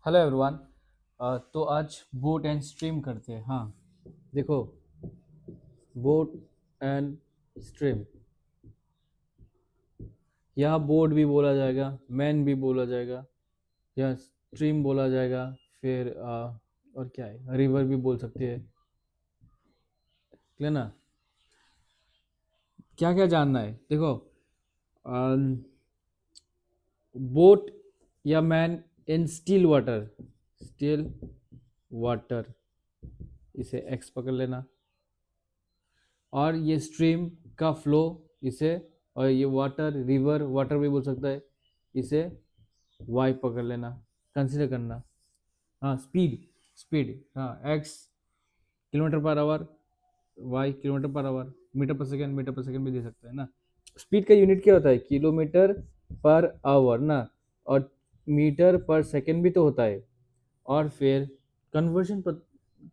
Hello everyone. तो आज boat and stream करते हैं। हाँ, देखो, बोट एंड स्ट्रीम, यहाँ बोट भी बोला जाएगा, मैन भी बोला जाएगा, या स्ट्रीम बोला जाएगा। फिर और क्या है, रिवर भी बोल सकते हैं। क्लियर ना? क्या क्या जानना है, देखो। बोट या man in still water, still water, इसे एक्स पकड़ लेना। और ये स्ट्रीम का फ्लो, इसे, और ये वाटर, रिवर वाटर भी बोल सकता है, इसे वाई पकड़ लेना, कंसिडर करना। हाँ, स्पीड, स्पीड, हाँ, X kilometre per hour, Y kilometre per hour, metre per second भी दे सकता है ना। स्पीड का यूनिट क्या होता है? किलोमीटर पर आवर ना। और मीटर पर सेकेंड भी तो होता है। और फिर कन्वर्जन पर,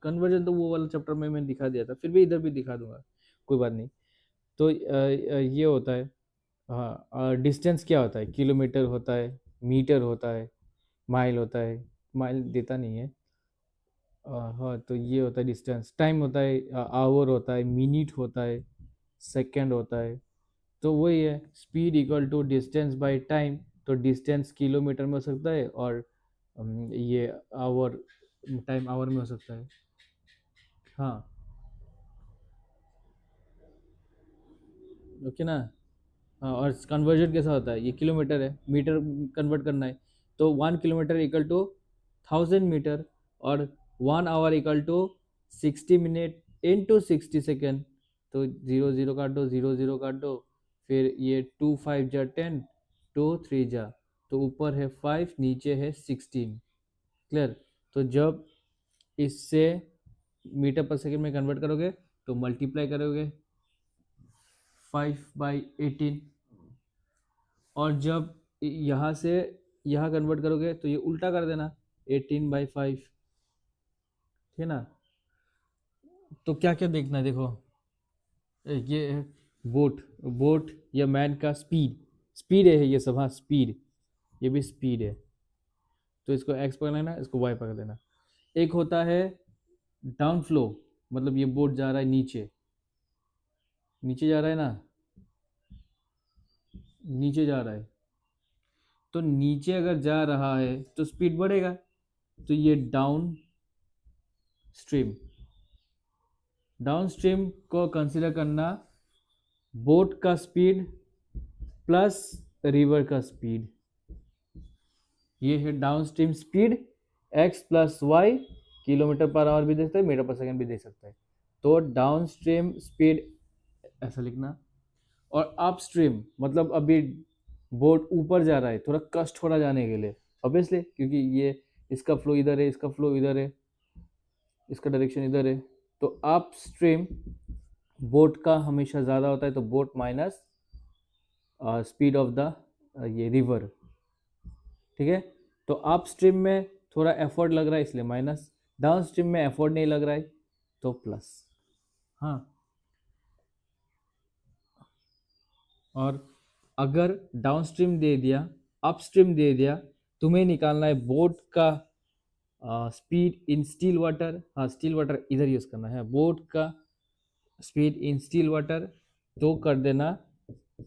कन्वर्जन तो वो वाला चैप्टर में मैंने दिखा दिया था, फिर भी इधर भी दिखा दूंगा, कोई बात नहीं। तो ये होता है। हाँ, डिस्टेंस क्या होता है? किलोमीटर होता है, मीटर होता है, माइल होता है। माइल देता नहीं है। हाँ, तो ये होता है डिस्टेंस। टाइम होता है, आवर होता है, मिनट होता है, सेकंड होता है। तो वही है, speed equal to distance by time. तो डिस्टेंस किलोमीटर में हो सकता है, और ये आवर, टाइम आवर में हो सकता है। हाँ, ओके ना। हाँ, और कन्वर्जन कैसा होता है? ये किलोमीटर है, मीटर कन्वर्ट करना है। तो 1 किलोमीटर इक्वल टू 1000 मीटर, और 1 hour equal to 60 minute into 60 second. तो जीरो जीरो काट दो, जीरो जीरो काट दो। फिर ये 2 5 जा 10, 2 3 जा, तो ऊपर है 5, नीचे है 16। क्लियर? तो जब इससे मीटर पर सेकेंड में कन्वर्ट करोगे, तो मल्टीप्लाई करोगे 5/18। और जब यहाँ से यहाँ कन्वर्ट करोगे, तो ये उल्टा कर देना, 18/5। ठीक है ना? तो क्या क्या देखना है, देखो। ये है बोट, बोट या मैन का स्पीड, स्पीड है ये सब। हाँ, स्पीड, ये भी स्पीड है। तो इसको एक्स पकड़ लेना, इसको वाई पकड़ लेना। एक होता है डाउन फ्लो, मतलब ये बोट जा रहा है नीचे, नीचे जा रहा है ना, नीचे जा रहा है। तो नीचे अगर जा रहा है तो स्पीड बढ़ेगा। तो ये डाउन स्ट्रीम, डाउन स्ट्रीम को कंसिडर करना बोट का स्पीड प्लस रिवर का स्पीड। ये है downstream speed, X plus Y, kilometre per hour भी दे सकता है, मीटर पर सेकंड भी दे सकता है। तो डाउन स्ट्रीम स्पीड ऐसा लिखना। और अप स्ट्रीम मतलब अभी बोट ऊपर जा रहा है, थोड़ा कष्ट हो रहा जाने के लिए, ऑब्वियसली, क्योंकि ये इसका फ्लो इधर है, इसका फ्लो इधर है, इसका डायरेक्शन इधर है। तो अप स्ट्रीम बोट का हमेशा ज़्यादा होता है, तो boat minus speed of the ये रिवर। ठीक है? तो अप स्ट्रीम में थोड़ा एफर्ट लग रहा है, इसलिए माइनस। डाउन स्ट्रीम में एफर्ट नहीं लग रहा है, तो प्लस। हाँ, और अगर डाउन स्ट्रीम दे दिया, अप स्ट्रीम दे दिया, तुम्हें निकालना है बोट का स्पीड इन स्टिल वाटर। हाँ, स्टिल वाटर इधर यूज करना है, बोट का स्पीड इन स्टिल वाटर। तो कर देना,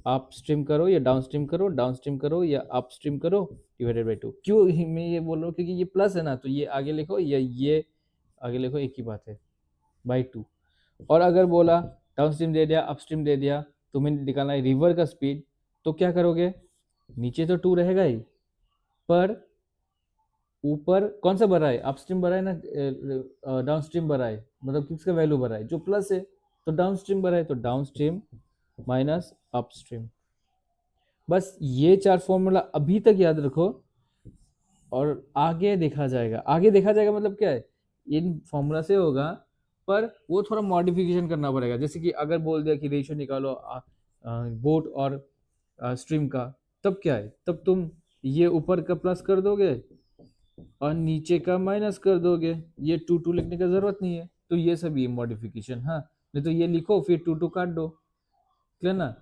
अप स्ट्रीम करो या डाउन स्ट्रीम करो, डाउन स्ट्रीम करो या अप स्ट्रीम करो, डिवाइडेड बाई 2। क्यों मैं ये बोल रहा हूँ? क्योंकि ये प्लस है ना, तो ये आगे लिखो या ये आगे लिखो, एक ही बात है, बाई 2। और अगर बोला डाउन स्ट्रीम दे दिया, अप स्ट्रीम दे दिया, तुम्हें निकालना है रिवर का स्पीड, तो क्या करोगे? नीचे तो 2 रहेगा ही, पर ऊपर कौन सा भरा है? अपस्ट्रीम भरा है ना, डाउन स्ट्रीम भरा है, मतलब किसका वैल्यू भरा है? जो प्लस है। तो डाउन स्ट्रीम भरा है, तो डाउन स्ट्रीम माइनस अपस्ट्रीम। बस ये 4 फॉर्मूला अभी तक याद रखो, और आगे देखा जाएगा। आगे देखा जाएगा मतलब क्या है? इन फॉर्मूला से होगा, पर वो थोड़ा मॉडिफिकेशन करना पड़ेगा। जैसे कि अगर बोल दिया कि रेशियो निकालो बोट और स्ट्रीम का, तब क्या है? तब तुम ये ऊपर का प्लस कर दोगे और नीचे का माइनस कर दोगे। ये 2 2 लिखने का जरूरत नहीं है। तो ये सब ये मॉडिफिकेशन। हाँ, नहीं तो ये लिखो फिर 2 2 काट दो। क्लियर ना?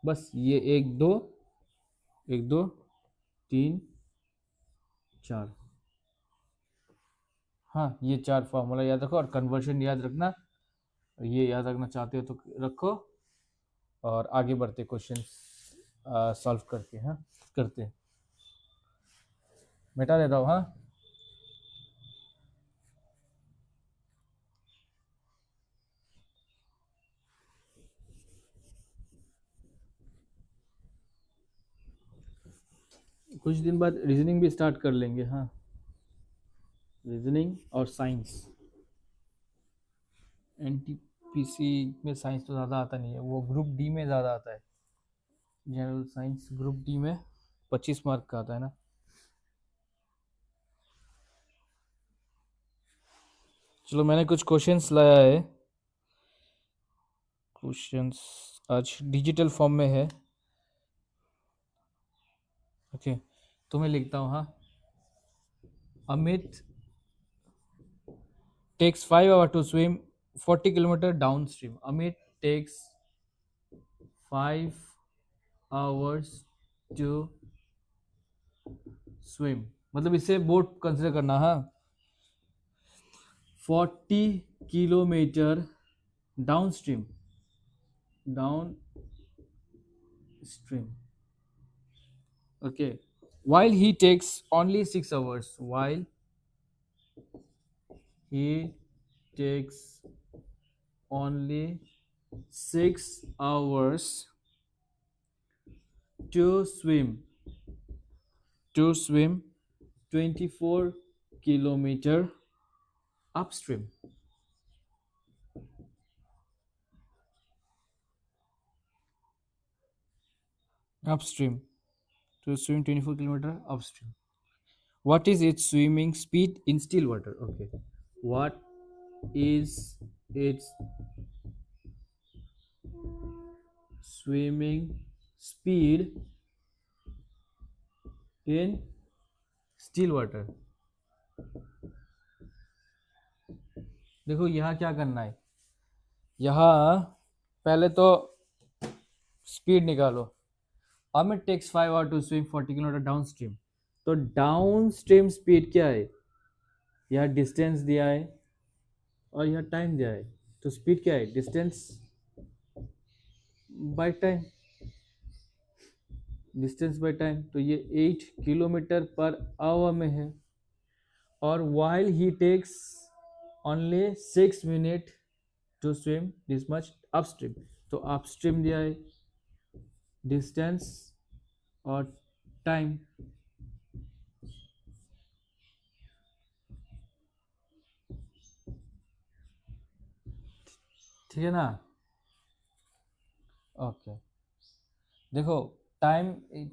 बस ये 1 2, 1 2 3 4। हाँ, ये 4 फार्मूला याद रखो और कन्वर्शन याद रखना। ये याद रखना चाहते हो तो रखो, और आगे बढ़ते क्वेश्चन सॉल्व करके, हाँ करते हैं। मिटा देता हूँ, हाँ। कुछ दिन बाद रीजनिंग भी स्टार्ट कर लेंगे, हाँ। रीजनिंग और साइंस। एनटीपीसी में साइंस तो ज़्यादा आता नहीं है, वो ग्रुप डी में ज़्यादा आता है। जनरल साइंस ग्रुप डी में 25 मार्क का आता है ना। चलो, मैंने कुछ क्वेश्चंस लाया है। क्वेश्चंस आज डिजिटल फॉर्म में है। ओके, तो मैं लिखता हूँ, हाँ। Amit takes 5 hours to swim 40 kilometer downstream. Amit takes 5 hours to swim, मतलब इसे बोट कंसिडर करना, हाँ। 40 kilometre down stream, okay, while he takes only 6 hours, while he takes only 6 hours to swim 24 kilometer upstream. Upstream, to swim 24 kilometer upstream. What is its swimming speed in still water? Okay, what is its swimming speed in still water? देखो यहाँ क्या करना है, यहाँ पहले तो speed निकालो। Amit takes 5 hours to swim 40 kilometre downstream, तो डाउन स्ट्रीम स्पीड क्या है? यहाँ डिस्टेंस दिया है और यहाँ टाइम दिया है, तो स्पीड क्या है? Distance by time, distance by time, तो ये 8 किलोमीटर पर आवर में है। और while he takes only 6 minutes to swim this much upstream, तो अपस्ट्रीम दिया है, डिस्टेंस और टाइम। ठीक है ना? ओके, देखो टाइम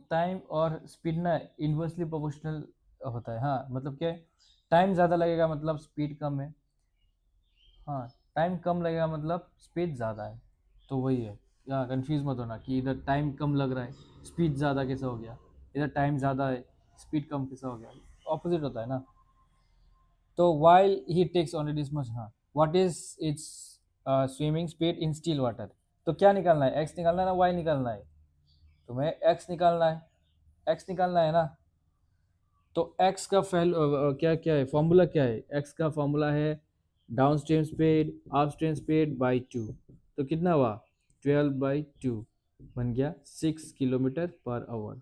टाइम और स्पीड ना इन्वर्सली प्रोपोर्शनल होता है, हाँ। मतलब क्या है, टाइम ज़्यादा लगेगा मतलब स्पीड कम है, हाँ। टाइम कम लगेगा मतलब स्पीड ज़्यादा है, तो वही है। यहाँ कंफ्यूज मत होना कि इधर टाइम कम लग रहा है स्पीड ज़्यादा कैसे हो गया, इधर टाइम ज़्यादा है स्पीड कम कैसे हो गया, ऑपोजिट होता है ना। तो while he takes only this much, हाँ। What is its swimming speed in still water, तो क्या निकालना है? एक्स निकालना है ना वाई निकालना है? तुम्हें एक्स निकालना है, एक्स निकालना है ना। तो एक्स का क्या क्या है फॉर्मूला, क्या है एक्स का फॉर्मूला? है downstream speed up stream speed by 2, तो कितना हुआ? 12/2 बन गया 6 किलोमीटर पर आवर।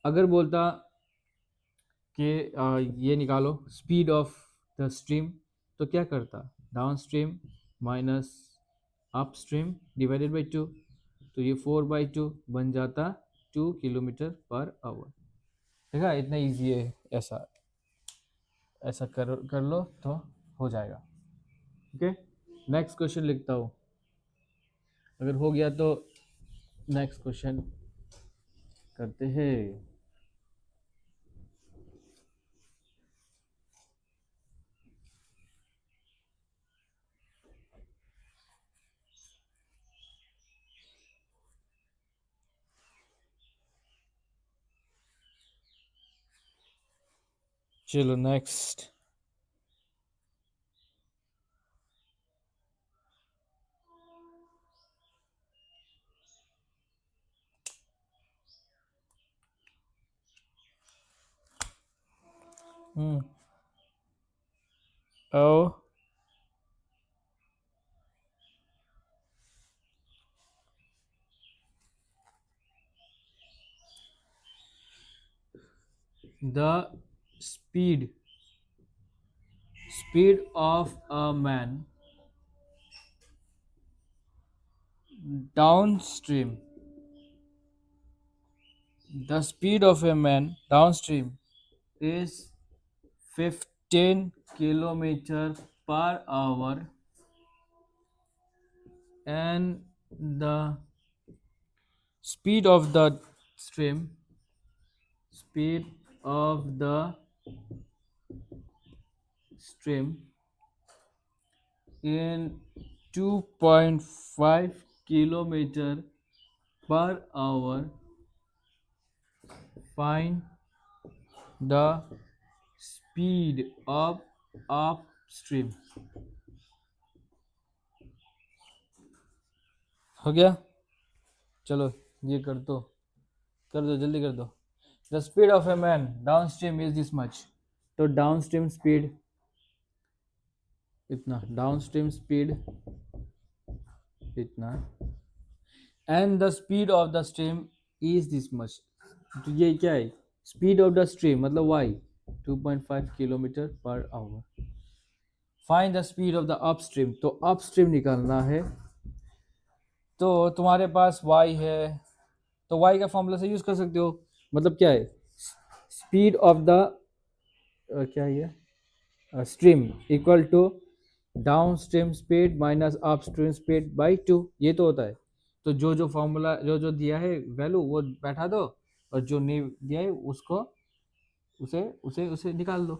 अगर बोलता कि ये निकालो स्पीड ऑफ द स्ट्रीम, तो क्या करता? Down stream minus up stream divided by 2, तो ये 4/2 बन जाता 2 किलोमीटर पर आवर। देखा, इतना इजी है। ऐसा ऐसा कर लो तो हो जाएगा। ओके, नेक्स्ट क्वेश्चन लिखता हूँ। अगर हो गया तो नेक्स्ट क्वेश्चन करते हैं। चलो next. Hmm oh the speed speed of a man downstream. The speed of a man downstream is 15 kilometer per hour, and the speed of the stream speed of the stream in 2.5 kilometer per hour. Find the speed of upstream. हो गया? चलो ये कर दो जल्दी कर दो. The speed of a man downstream is this much. तो downstream speed इतना, downstream speed इतना, and the speed of the stream is this much. तो ये क्या है? Speed of the stream मतलब y 2.5 kilometre per our. Find the speed of the upstream. तो upstream निकालना है. तो तुम्हारे पास y है, तो y का फॉर्मूला से यूज कर सकते हो. मतलब क्या है? स्पीड ऑफ द क्या है ये, stream equal to downstream speed minus upstream speed by 2. ये तो होता है. तो जो जो फॉर्मूला जो जो दिया है वैल्यू वो बैठा दो, और जो नहीं दिया है उसको उसे उसे उसे निकाल दो.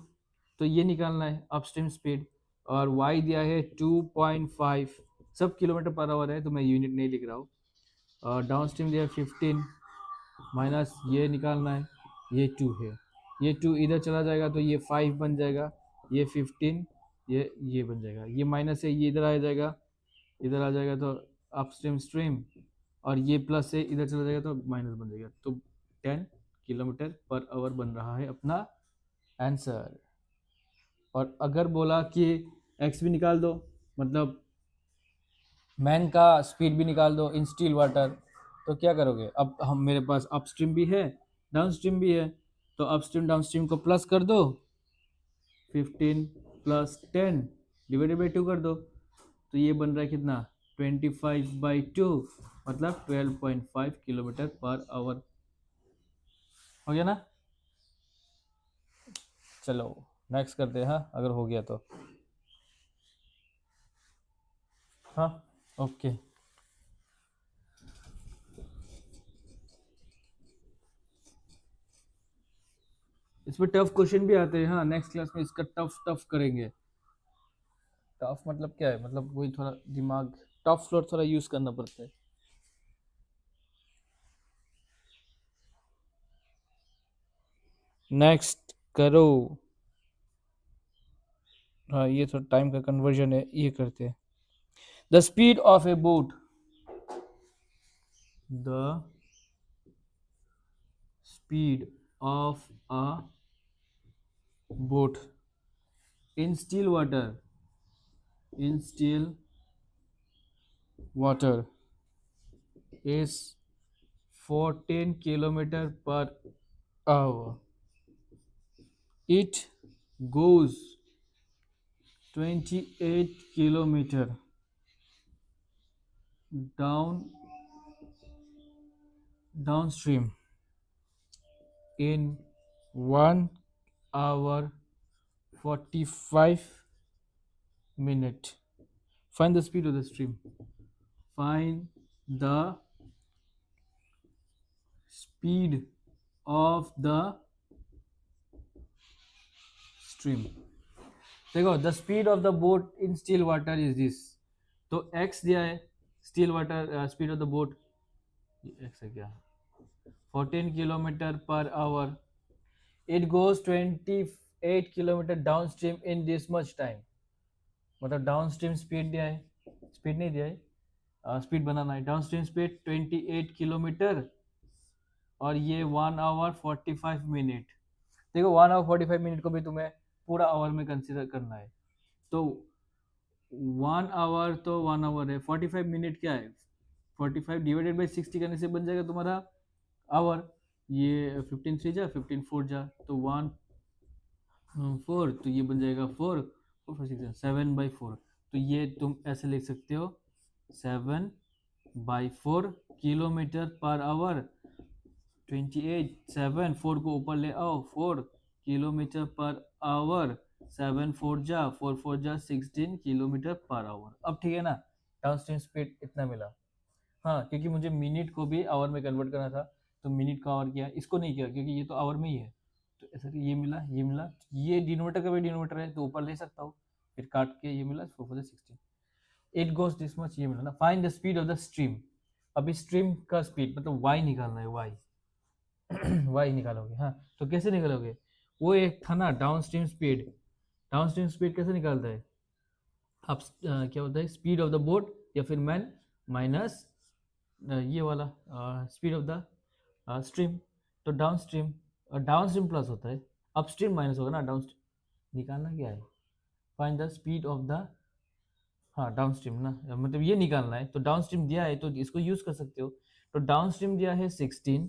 तो ये निकालना है अपस्ट्रीम स्पीड. और y दिया है 2.5, सब किलोमीटर पर आवर है तो मैं यूनिट नहीं लिख रहा हूँ. और डाउन स्ट्रीम दिया है 15, माइनस ये निकालना है, ये 2 है. ये 2 इधर चला जाएगा तो ये 5 बन जाएगा, ये 15, ये बन जाएगा. ये माइनस है, ये इधर आ जाएगा, इधर आ जाएगा तो अपस्ट्रीम स्ट्रीम, और ये प्लस है इधर चला जाएगा तो माइनस बन जाएगा. तो 10 किलोमीटर पर आवर बन रहा है अपना आंसर. और अगर बोला कि एक्स भी निकाल दो, मतलब मैन का स्पीड भी निकाल दो इन स्टील वाटर, तो क्या करोगे? अब हम मेरे पास अपस्ट्रीम भी है डाउनस्ट्रीम भी है, तो अपस्ट्रीम डाउनस्ट्रीम को प्लस कर दो. 15 प्लस 10 डिवाइडेड बाई 2 कर दो, तो ये बन रहा है कितना? 25/2, मतलब 12.5 किलोमीटर पर आवर. हो गया ना? चलो नेक्स्ट करते हैं, हाँ अगर हो गया तो. हाँ ओके. इसमें टफ क्वेश्चन भी आते हैं. हाँ नेक्स्ट क्लास में इसका टफ टफ करेंगे. टफ मतलब क्या है? मतलब वही थोड़ा दिमाग, टफ फ्लोर थोड़ा यूज करना पड़ता है. नेक्स्ट करो. हाँ ये थोड़ा टाइम का कन्वर्जन है, ये करते हैं. The speed of A boat, the speed of a boat in still water, in still water is 14 kilometer per hour. It goes 28 kilometer downstream in 1 hour 45 minute. Find the speed of the stream. Find the speed of the stream. देखो the speed of the boat in still water is this. तो x दिया है still water speed of the boat, x है क्या? 14 kilometre per our. It goes 28 kilometre down stream in this much time. मतलब downstream speed दिया है, speed नहीं दिया है, स्पीड बनाना है. डाउन स्ट्रीम स्पीड 28 किलोमीटर, और ये 1 hour 45 मिनट. देखो 1 आवर 45 मिनट को भी तुम्हें पूरा आवर में कंसिडर करना है, तो 1 आवर तो 1 आवर है, 45 मिनट क्या है, 45 डिवाइडेड बाई 60 करने से बन जाएगा तुम्हारा आवर। ये 15 3 जा 15 4 जा, तो 1 4, तो ये बन जाएगा 4 4 6 7/4। तो ये तुम ऐसे लिख सकते हो 7/4 किलोमीटर पर आवर। 28 7 4 को ऊपर ले आओ, 4 किलोमीटर पर आवर। 7 4 जा 4 4 जा 16 किलोमीटर पर आवर। अब ठीक है ना, डाउन स्ट्रीम स्पीड इतना मिला। हाँ, क्योंकि मुझे मिनट को भी आवर में कन्वर्ट करना था, तो मिनट का आवर किया, इसको नहीं किया क्योंकि ये तो आवर में ही है। तो ऐसा कि ये मिला, ये मिला, ये डिनोमीटर का भी डिनोमीटर है तो ऊपर ले सकता हूँ, फिर काट के ये मिला 4 4 16, इट गोज दिस मच, ये मिला ना। Find the speed of the stream. अभी स्ट्रीम का स्पीड मतलब वाई निकालना है, वाई वाई निकालोगे। हाँ, तो कैसे निकालोगे, वो एक था ना down stream speed. Downstream speed कैसे निकालता है, आप क्या होता है, स्पीड ऑफ द बोट या फिर मैन माइनस ये वाला स्पीड ऑफ द स्ट्रीम। तो डाउन स्ट्रीम प्लस होता है, अप स्ट्रीम माइनस होगा ना डाउन स्ट्रीम। निकालना क्या है, find the speed of the, हाँ डाउन स्ट्रीम ना, मतलब ये निकालना है। तो डाउन स्ट्रीम दिया है तो इसको यूज कर सकते हो। तो डाउन स्ट्रीम दिया है 16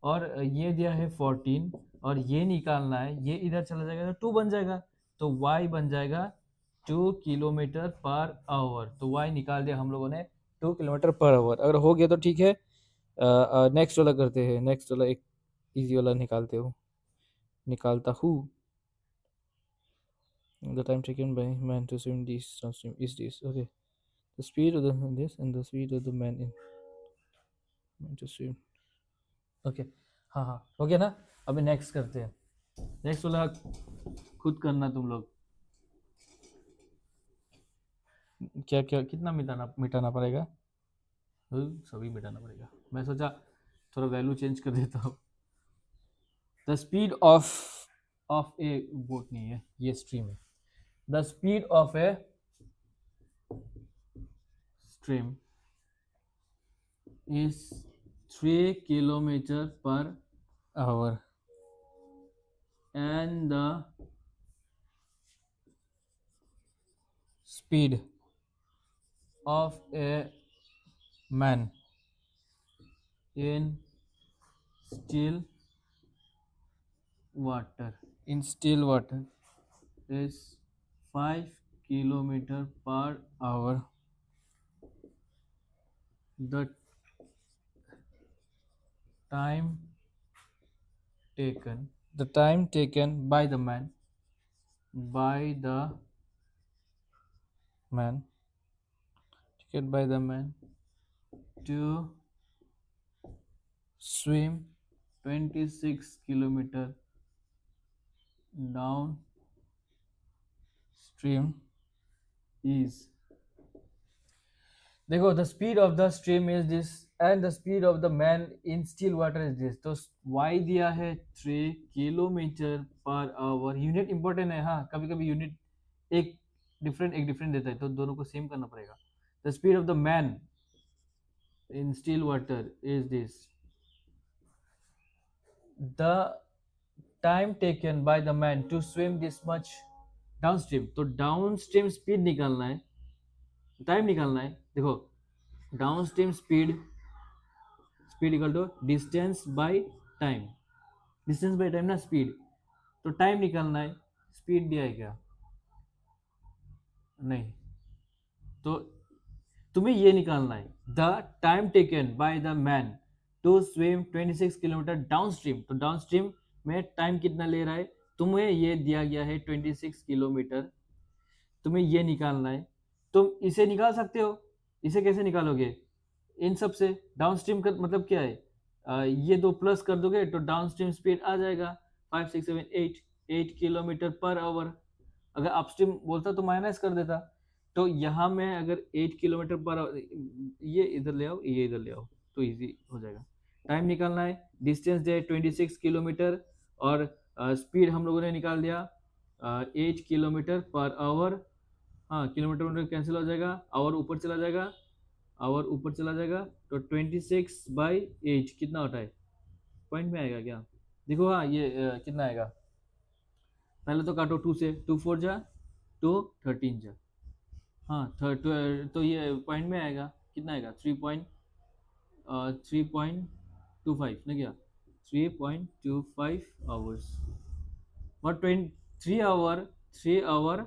और ये दिया है 14, और ये निकालना है, ये इधर चला जाएगा तो 2 बन जाएगा, तो y बन जाएगा 2 किलोमीटर पर आवर। तो y निकाल दिया हम लोगों ने 2 किलोमीटर पर आवर। अगर हो गया तो ठीक है, नेक्स्ट वाला करते हैं। नेक्स्ट वाला एक इजी वाला निकालता हूँ। The time taken by man to swim this downstream is this. Okay. The speed of the this and the speed of the man to swim. Okay. हाँ हाँ, हो गया ना। अभी नेक्स्ट करते हैं। नेक्स्ट वाला खुद करना तुम लोग। क्या क्या कितना मिटाना पड़ेगा, सभी मिटाना पड़ेगा। मैं सोचा थोड़ा वैल्यू चेंज कर देता हूँ। The speed of A boat नहीं है, ये स्ट्रीम है। The speed of a stream is 3 kilometer per hour and the speed of a man in still water is 5 kilometer per hour. The time taken by the man to swim 26 kilometer down stream is, देखो the speed of the stream is this and the speed of the man in still water is this. तो y दिया है 3 kilometre per our. Unit important है, हाँ कभी कभी unit एक different देता है, तो दोनों को सेम करना पड़ेगा। The speed of the man in still water is this. The time taken by the man to swim this much downstream. तो डाउन स्ट्रीम स्पीड निकालना है, टाइम निकालना है। देखो downstream speed equal to distance by time, distance by time ना speed. तो time निकालना है, स्पीड दिया है क्या, नहीं, तो तुम्हें ये निकालना है the time taken by the man to swim 26 kilometre downstream. तो डाउन स्ट्रीम में टाइम कितना ले रहा है, तुम्हें ये दिया गया है 26 किलोमीटर, तुम्हें ये निकालना है। तुम इसे निकाल सकते हो, इसे कैसे निकालोगे, इन सब से। डाउन स्ट्रीम का मतलब क्या है, ये दो प्लस कर दोगे तो डाउन स्ट्रीम स्पीड आ जाएगा 5 6 7 8 किलोमीटर पर आवर। अगर अपस्ट्रीम बोलता तो माइनस कर देता। तो यहाँ में अगर 8 किलोमीटर पर, ये इधर ले आओ, ये इधर ले आओ, तो इजी हो जाएगा। टाइम निकालना है, डिस्टेंस दे 26 किलोमीटर और स्पीड हम लोगों ने निकाल दिया 8 किलोमीटर पर आवर। हाँ, किलोमीटर कैंसिल हो जाएगा, आवर ऊपर चला जाएगा, तो 26/8 कितना होता है, पॉइंट में आएगा क्या, देखो हाँ ये कितना आएगा, पहले तो काटो 2 से, 2 4 जा 2, 13 जा, हाँ तो ये पॉइंट में आएगा, कितना आएगा 3.25 ना क्या, 3.25 आवर्स, और 3 आवर 3 आवर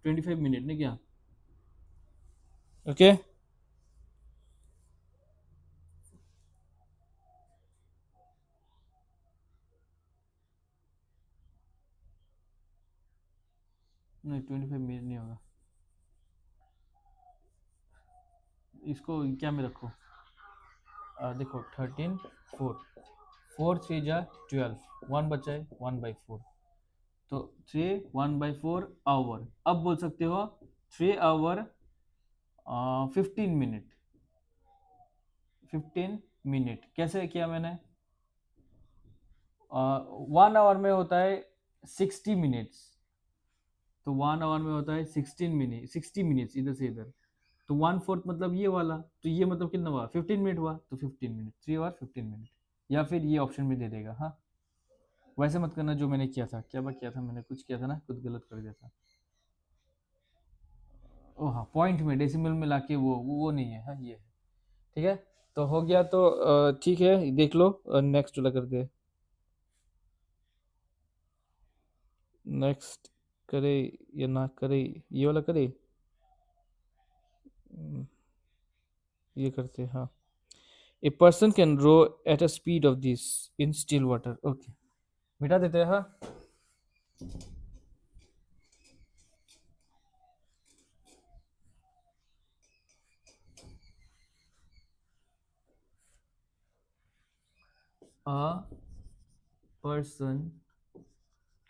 25 मिनट ना क्या, ओके। नहीं 25 मिनट नहीं होगा, इसको क्या में रखो, देखो 13 4, 4 3 जा 12, 1 बचा है 1/4, तो 3 1/4 आवर, अब बोल सकते हो 3 आवर 15 मिनट, 15 मिनट कैसे किया मैंने, 1 आवर में होता है 60 मिनट्स, तो 1 आवर में होता है 16 मिनट, 60 मिनट्स इधर से इधर, तो 1/4 मतलब ये वाला, तो ये मतलब कितना हुआ 15 मिनट हुआ, तो 15 मिनट 3 आवर 15 मिनट, या फिर ये ऑप्शन भी दे देगा। हाँ वैसे मत करना जो मैंने किया था, क्या बात किया था मैंने, कुछ किया था ना, कुछ गलत कर दिया था। ओ हाँ पॉइंट में डेसिमल में लाके वो नहीं है, हाँ ये है। ठीक है, तो हो गया, तो ठीक है देख लो, नेक्स्ट वाला कर दे, नेक्स्ट करे या ना करे, ये वाला करे, हम्म, ये करते हैं, हाँ। A person can row at a speed of this in still water, okay मिटा देते हैं, हाँ। अ पर्सन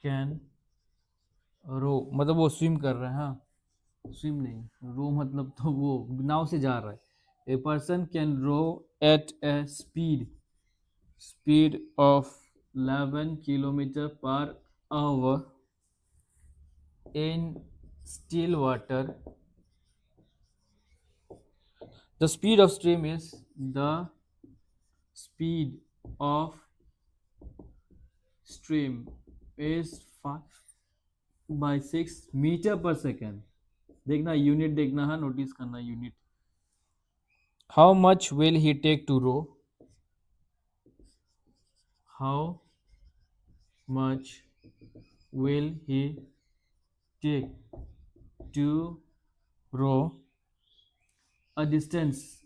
कैन रो मतलब वो स्विम कर रहा है, हाँ स्विम नहीं, रो मतलब तो वो नाव से जा रहा है। A person can row at a speed of 11 kilometre per hour in still water. The speed of stream is the speed of stream is 5/6 metre per second, देखना यूनिट, देखना है नोटिस करना unit. How much will he take to row, how much will he take to row a distance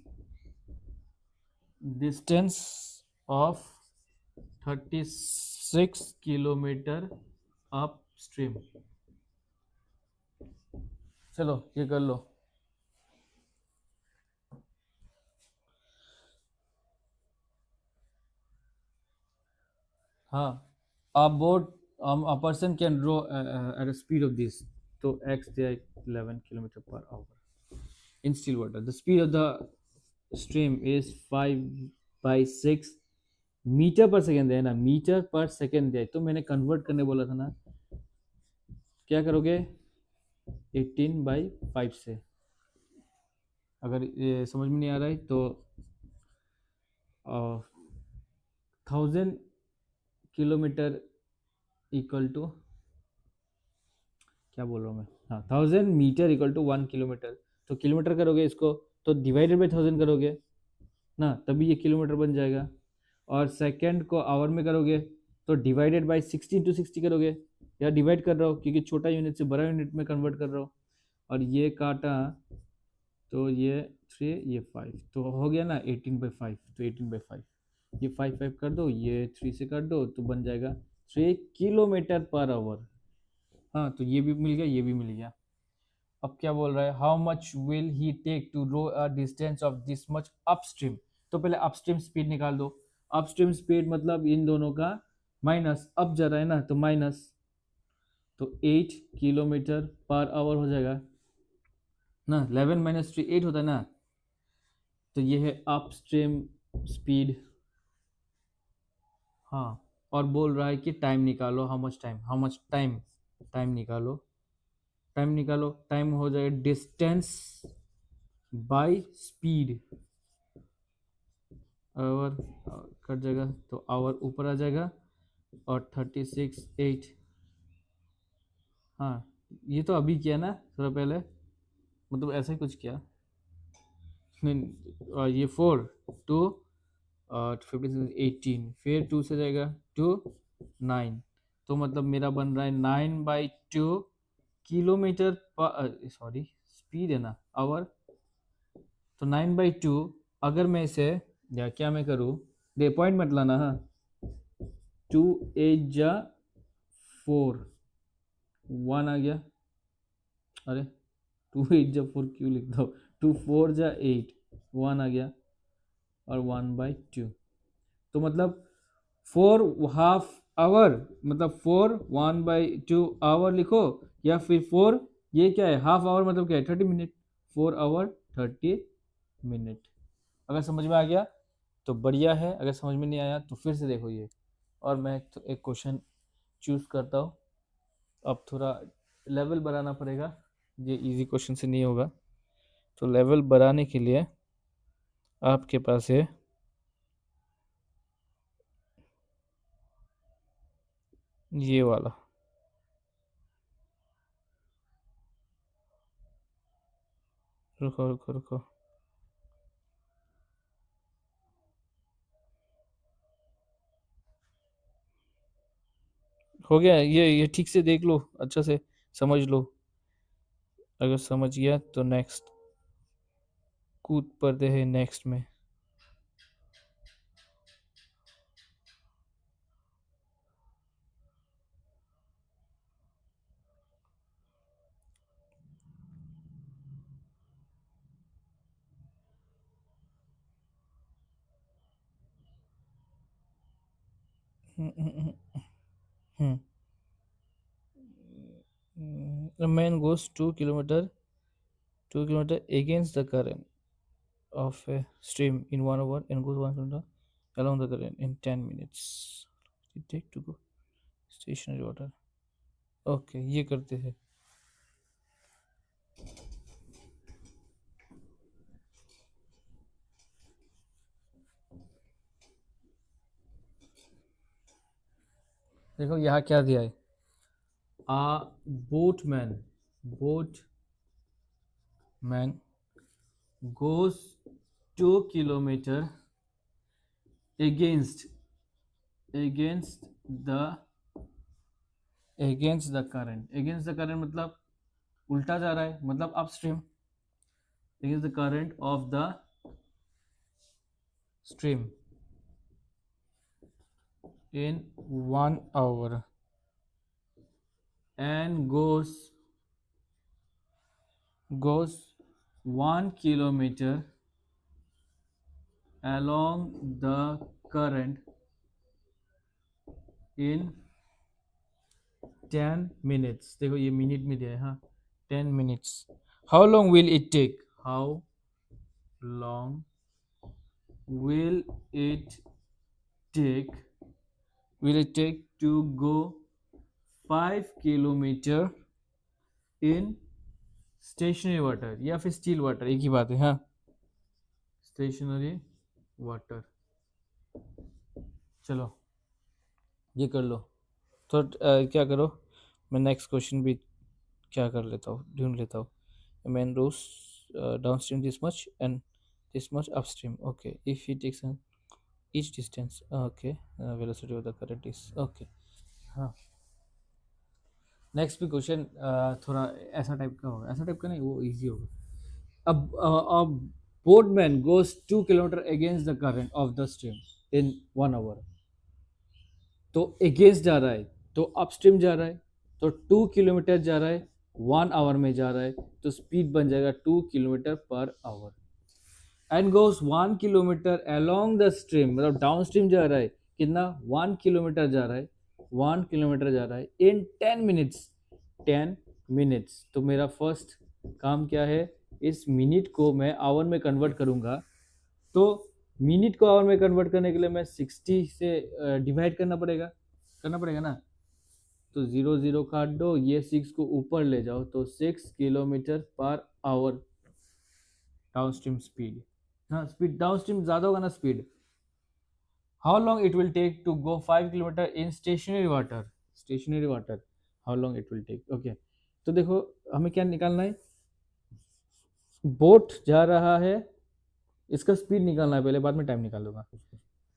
of 36 kilometre upstream. चलो ये कर लो, हाँ a boat a person can row at a speed of this, तो x दिया 11 kilometre per hour in still water, the speed of the stream is 5/6 metre per second है ना, metre per second है, तो मैंने कन्वर्ट करने बोला था ना, क्या करोगे 18/5 से, अगर ये समझ में नहीं आ रहा है तो 1000 किलोमीटर इक्वल टू, क्या बोल रहा हूँ मैं, हाँ 1000 मीटर इक्वल टू 1 किलोमीटर, तो किलोमीटर करोगे इसको तो डिवाइडेड बाई 1000 करोगे ना, तभी ये किलोमीटर बन जाएगा, और सेकंड को आवर में करोगे तो डिवाइडेड बाई 60 into 60 करोगे, या डिवाइड कर रहा हो क्योंकि छोटा यूनिट से बड़ा यूनिट में कन्वर्ट कर रहा हो, और ये काटा तो ये 3 ये 5, तो हो गया ना 18/5, तो 18/5 ये 5 5 कर दो, ये 3 से काट दो तो बन जाएगा 3 किलोमीटर पर आवर। हाँ तो ये भी मिल गया, ये भी मिल गया। अब क्या बोल रहा है, how much will he take to row a distance of this much upstream, तो पहले अपस्ट्रीम स्पीड निकाल दो, अपस्ट्रीम स्पीड मतलब इन दोनों का माइनस, अब जा रहा है ना तो माइनस, तो 8 किलोमीटर पर आवर हो जाएगा ना, 11 - 3 8 होता है ना, तो ये है अपस्ट्रीम स्पीड। हाँ और बोल रहा है कि टाइम निकालो, हाउ मच टाइम, टाइम निकालो, टाइम निकालो, टाइम हो जाएगा distance by speed, hour cut जाएगा तो आवर ऊपर आ जाएगा और 36 8। हाँ ये तो अभी किया ना थोड़ा पहले, मतलब ऐसा ही कुछ किया। नहीं ये 4 2 और 56 18, फिर 2 से जाएगा 2 9, तो मतलब मेरा बन रहा है 9/2 किलोमीटर पर, सॉरी स्पीड है ना आवर, तो 9/2। अगर मैं इसे, या क्या मैं करूँ, दे पॉइंट मत लाना, हाँ 2 8 जा 4 1 आ गया, अरे 2 8 जा 4 क्यों लिखता हूँ, 2 4 जा 8 1 आ गया और 1/2, तो मतलब 4 हाफ आवर, मतलब 4 1/2 आवर लिखो, या फिर 4, ये क्या है हाफ आवर मतलब क्या है 30 मिनट, 4 आवर 30 मिनट। अगर समझ में आ गया तो बढ़िया है, अगर समझ में नहीं आया तो फिर से देखो ये। और मैं तो एक क्वेश्चन चूज करता हूँ, अब थोड़ा लेवल बढ़ाना पड़ेगा, ये इजी क्वेश्चन से नहीं होगा, तो लेवल बढ़ाने के लिए आपके पास है ये वाला। रुको रुको रुको, हो गया ये ठीक से देख लो, अच्छा से समझ लो, अगर समझ गया तो नेक्स्ट कूद पड़ते हैं नेक्स्ट में। A man goes 2 kilometer against the current of a stream in 1 hour and goes 1 kilometer along the current in 10 minutes. It take to go stationary water. Okay ये करते हैं। देखो यहाँ क्या दिया है, आ boatman boatman goes 2 kilometer against against the against the current मतलब उल्टा जा रहा है, मतलब upstream, against the current of the stream in 1 hour and goes 1 kilometer along the current in 10 minutes। देखो ये मिनट में दिया है, हाँ 10 minutes। How long will it take, how long will it take to go 5 kilometre in stationary water या फिर still water, एक ही बात है, हाँ स्टेशनरी वाटर। चलो ये कर लो, तो क्या करो, मैं नेक्स्ट क्वेश्चन भी क्या कर लेता हूँ, ढूंढ लेता हूँ। Man rows downstream this much and this much upstream, okay if he takes each distance, okay velocity of the current is okay। हाँ नेक्स्ट भी क्वेश्चन थोड़ा ऐसा टाइप का होगा, ऐसा टाइप का नहीं, वो इजी होगा। अब boatman goes 2 kilometre against the current of the stream in 1 hour, तो अगेंस्ट जा रहा है तो अपस्ट्रीम जा रहा है, तो 2 किलोमीटर जा रहा है 1 आवर में जा रहा है, तो स्पीड बन जाएगा 2 kilometre per our. And goes 1 kilometre along the stream, मतलब डाउन स्ट्रीम जा रहा है, कितना 1 किलोमीटर जा रहा है, 1 किलोमीटर जा रहा है इन 10 मिनट्स, 10 मिनट्स। तो मेरा फर्स्ट काम क्या है, इस मिनट को मैं आवर में कन्वर्ट करूंगा, तो मिनट को आवर में कन्वर्ट करने के लिए मैं 60 से डिवाइड करना पड़ेगा ना, तो 0 0 काट दो, ये 6 को ऊपर ले जाओ, तो 6 kilometre per hour downstream speed. हाँ स्पीड डाउन स्ट्रीम ज़्यादा होगा ना speed, how long it will take to go 5 kilometre in stationary water, stationary water, how long it will take. Okay, तो देखो हमें क्या निकालना है, बोट जा रहा है, इसका स्पीड निकालना है पहले, बाद में टाइम निकाल दूंगा।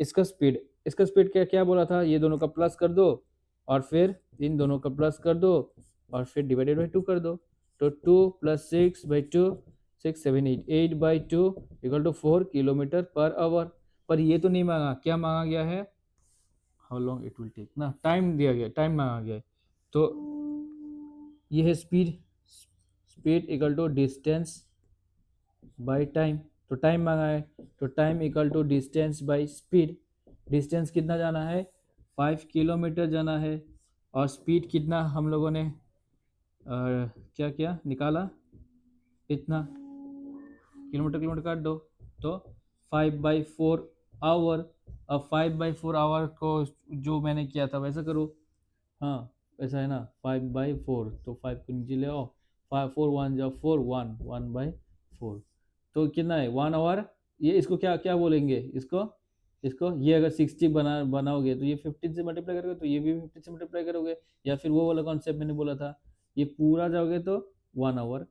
इसका स्पीड, इसका स्पीड क्या क्या बोला था, ये दोनों का प्लस कर दो और फिर इन दोनों का प्लस कर दो और फिर डिवाइडेड बाई 2 कर दो। तो 2 + 6/2, 6 7 8, 8/2 equal to 4 kilometre per hour. पर ये तो नहीं मांगा, क्या मांगा गया है, how long it will take ना, टाइम दिया गया, टाइम मांगा गया है। तो ये है speed, speed equal to distance by time. तो टाइम मांगा है, तो time equal to distance by speed. Distance कितना जाना है, 5 किलोमीटर जाना है, और स्पीड कितना हम लोगों ने क्या क्या निकाला, इतना, किलोमीटर किलोमीटर काट दो, तो 5/4 आवर। अब 5/4 आवर को जो मैंने किया था वैसा करो, हाँ ऐसा है ना, 5/4, तो 5 को नीचे ले आओ, 5 4 1 4, 1/4, तो कितना है 1 आवर। ये इसको क्या क्या बोलेंगे, इसको, इसको ये अगर 60 बनाओगे तो ये 15 से मल्टीप्लाई करोगे, तो ये भी 15 से मल्टीप्लाई करोगे, या फिर वो वाला कॉन्सेप्ट मैंने बोला था, ये पूरा जाओगे तो 1 आवर,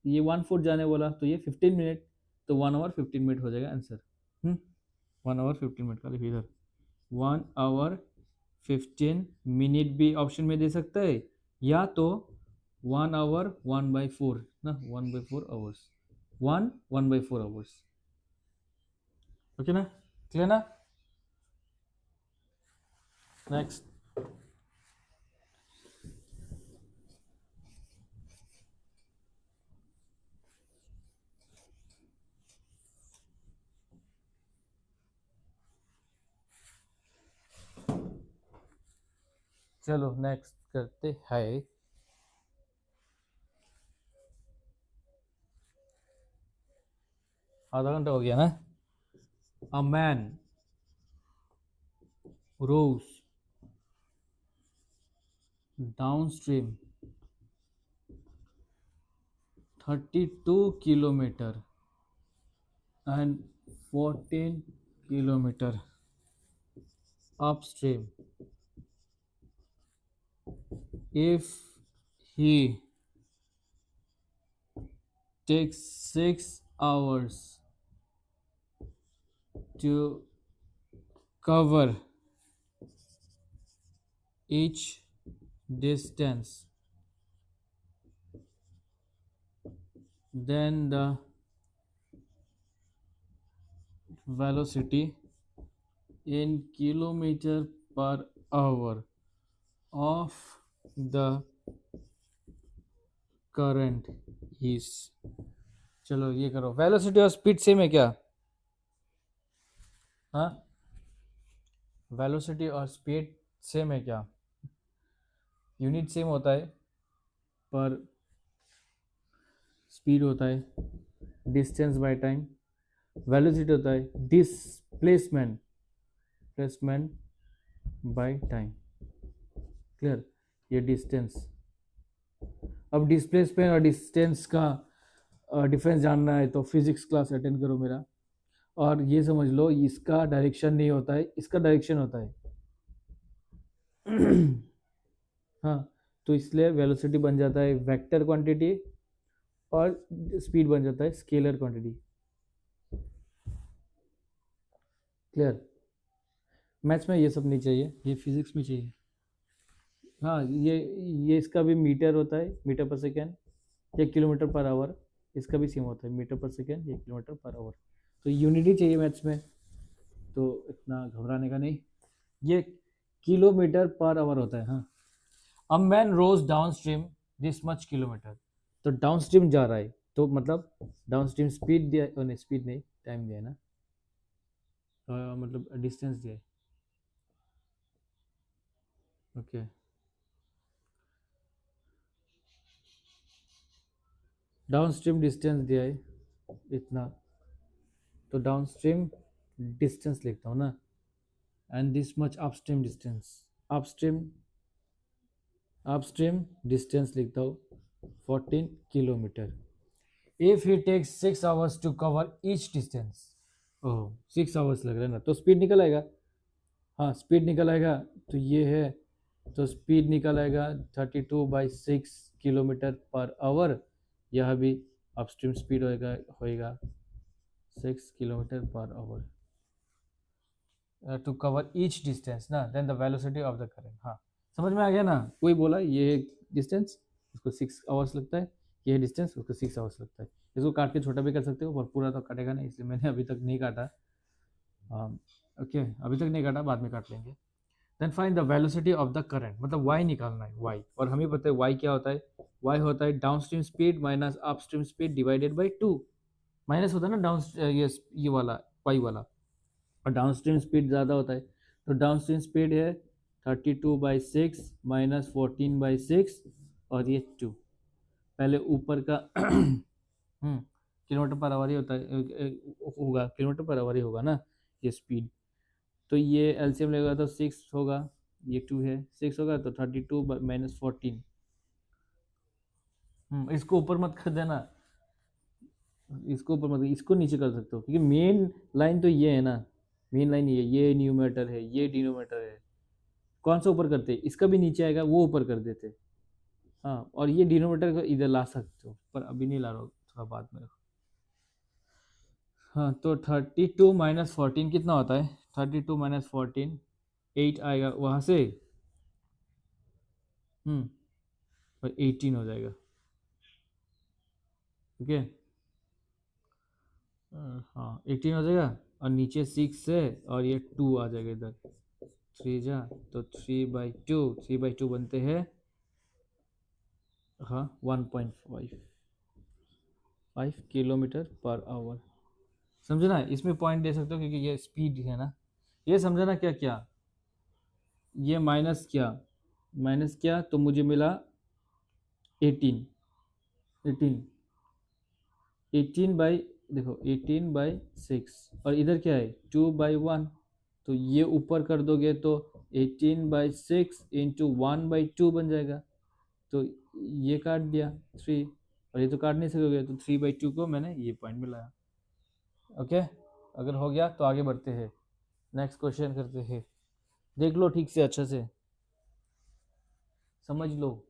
ये 1/4 जाने बोला तो ये 15 मिनट, तो 1 आवर 15 मिनट हो जाएगा आंसर। 1 आवर 15 मिनट का लिखिए इधर, 1 आवर 15 मिनट भी ऑप्शन में दे सकता है, या तो 1 आवर 1/4 ना, 1/4 आवर्स, 1/4 आवर्स। ओके ना, क्लियर ना। नेक्स्ट, चलो नेक्स्ट करते हैं। आधा घंटा हो गया ना। A man rows downstream 32 kilometer and 14 kilometer upstream. If he takes 6 hours to cover each distance, then the velocity in kilometer per hour of the current is, चलो ये करो, वेलोसिटी और स्पीड सेम है क्या, हाँ वेलोसिटी और speed same है क्या, यूनिट सेम होता है पर स्पीड होता है डिस्टेंस बाय टाइम, वेलोसिटी होता है displacement, placement by time. Clear, ये डिस्टेंस, अब डिस्प्लेसमेंट और डिस्टेंस का डिफरेंस जानना है तो फिजिक्स क्लास अटेंड करो मेरा, और ये समझ लो इसका डायरेक्शन नहीं होता है, इसका डायरेक्शन होता है। हाँ, तो इसलिए वेलोसिटी बन जाता है वेक्टर क्वांटिटी और स्पीड बन जाता है स्केलर क्वांटिटी। क्लियर, मैथ्स में ये सब नहीं चाहिए, ये फिजिक्स में चाहिए। हाँ ये इसका भी मीटर होता है, मीटर पर सेकेंड, या किलोमीटर पर आवर, इसका भी सेम होता है, मीटर पर सेकेंड या किलोमीटर पर आवर। तो यूनिटी चाहिए मैथ्स में, तो इतना घबराने का नहीं, ये किलोमीटर पर आवर होता है। हाँ, a man rows downstream this much kilometre, तो डाउन स्ट्रीम जा रहा है, तो मतलब डाउन स्ट्रीम स्पीड दिया, नहीं स्पीड नहीं, टाइम दिया है ना, मतलब डिस्टेंस दिया है। ओके, डाउन स्ट्रीम डिस्टेंस दिया है इतना, तो डाउन स्ट्रीम डिस्टेंस लिखता हूँ ना, and this much upstream distance, upstream upstream distance लिखता हूँ 14 kilometre. If he takes 6 hours to cover each distance, oh 6 hours लग रहा है ना, तो स्पीड निकल आएगा, हाँ स्पीड निकल आएगा, तो ये है, तो स्पीड निकल आएगा 32/6 किलोमीटर पर आवर। यह भी अपस्ट्रीम स्पीड होएगा होएगा 6 kilometre per hour to cover each distance ना, then the velocity of the current. हाँ समझ में आ गया ना, कोई बोला ये डिस्टेंस उसको 6 आवर्स लगता है, ये डिस्टेंस उसको 6 आवर्स लगता है। इसको काट के छोटा भी कर सकते हो, पर पूरा तो कटेगा नहीं, इसलिए मैंने अभी तक नहीं काटा। ओके अभी तक नहीं काटा, बाद में काट लेंगे। Then find the velocity of the current, मतलब वाई निकालना है, वाई, और हमें पता है वाई क्या होता है, वाई होता है downstream speed minus upstream speed divided by 2। Minus होता है ना डाउन, ये वाला वाई वाला, और डाउनस्ट्रीम स्पीड ज़्यादा होता है, तो डाउनस्ट्रीम स्पीड है 32/6 माइनस 14/6, और ये 2। पहले ऊपर का किलोमीटर पर आवर ही होता है, होगा किलोमीटर पर आवर ही होगा ना ये स्पीड। तो ये एलसीएम लेगा तो 6 होगा, ये 2 है, 6 होगा तो 32 - 14। इसको ऊपर मत कर देना, इसको ऊपर मत, इसको नीचे कर सकते हो, क्योंकि मेन लाइन तो ये है ना, मेन लाइन ये न्यूमेटर है, ये डिनोमीटर है। कौन सा ऊपर करते, इसका भी नीचे आएगा वो ऊपर कर देते। हाँ और ये डिनोमीटर को इधर ला सकते हो, पर अभी नहीं ला रहा हूँ, थोड़ा बाद में। हाँ तो 32 - 14 कितना होता है, 32 - 14 8 आएगा वहाँ से, हम्म और 18 हो जाएगा। ठीक है, हाँ 18 हो जाएगा, और नीचे 6 है, और ये 2 आ जाएगा इधर, 3 जा, तो 3/2, 3/2 बनते हैं, हाँ 1.5 किलोमीटर पर आवर। समझे ना, इसमें पॉइंट दे सकते हो क्योंकि ये स्पीड है ना, ये समझे ना, क्या क्या ये माइनस किया तो मुझे मिला 18, 18, 18 बाई, देखो 18/6, और इधर क्या है 2/1, तो ये ऊपर कर दोगे तो 18/6 इंटू 1/2 बन जाएगा, तो ये काट दिया 3, और ये तो काट नहीं सकोगे, तो 3/2 को मैंने ये पॉइंट मिलाया। ओके, अगर हो गया तो आगे बढ़ते हैं, नेक्स्ट क्वेश्चन करते हैं। देख लो ठीक से, अच्छा से समझ लो।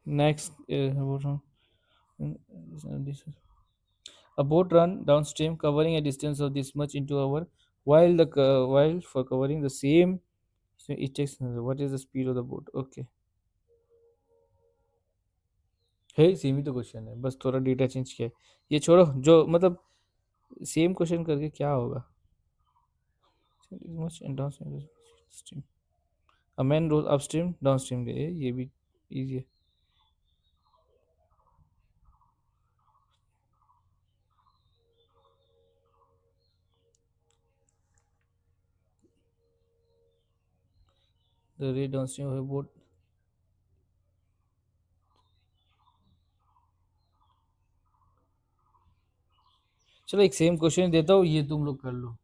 Next a boat run downstream covering a distance of this much into hour, while for covering the same, so it takes what is the speed of the boat? Okay, है सेम ही तो क्वेश्चन है, बस थोड़ा data change किया है। ये छोड़ो, जो मतलब सेम क्वेश्चन करके क्या होगा। much and downstream, a man rows upstream downstream, ये भी इजी है। the rate downstream of a boat, चलो एक सेम क्वेश्चन देता हूँ, ये तुम लोग कर लो।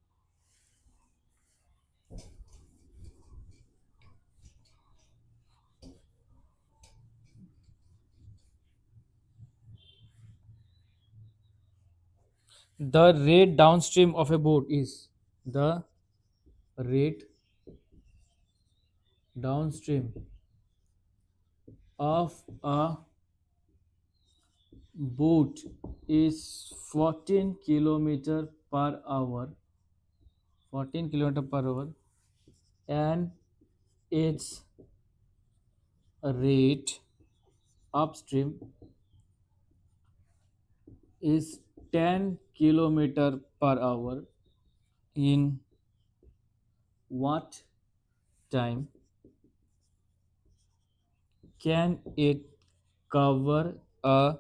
The rate downstream of a boat is, the rate downstream of a boat is 14 kilometer per hour, 14 kilometer per hour, and its rate upstream is 10 kilometer per hour. In what time can it cover a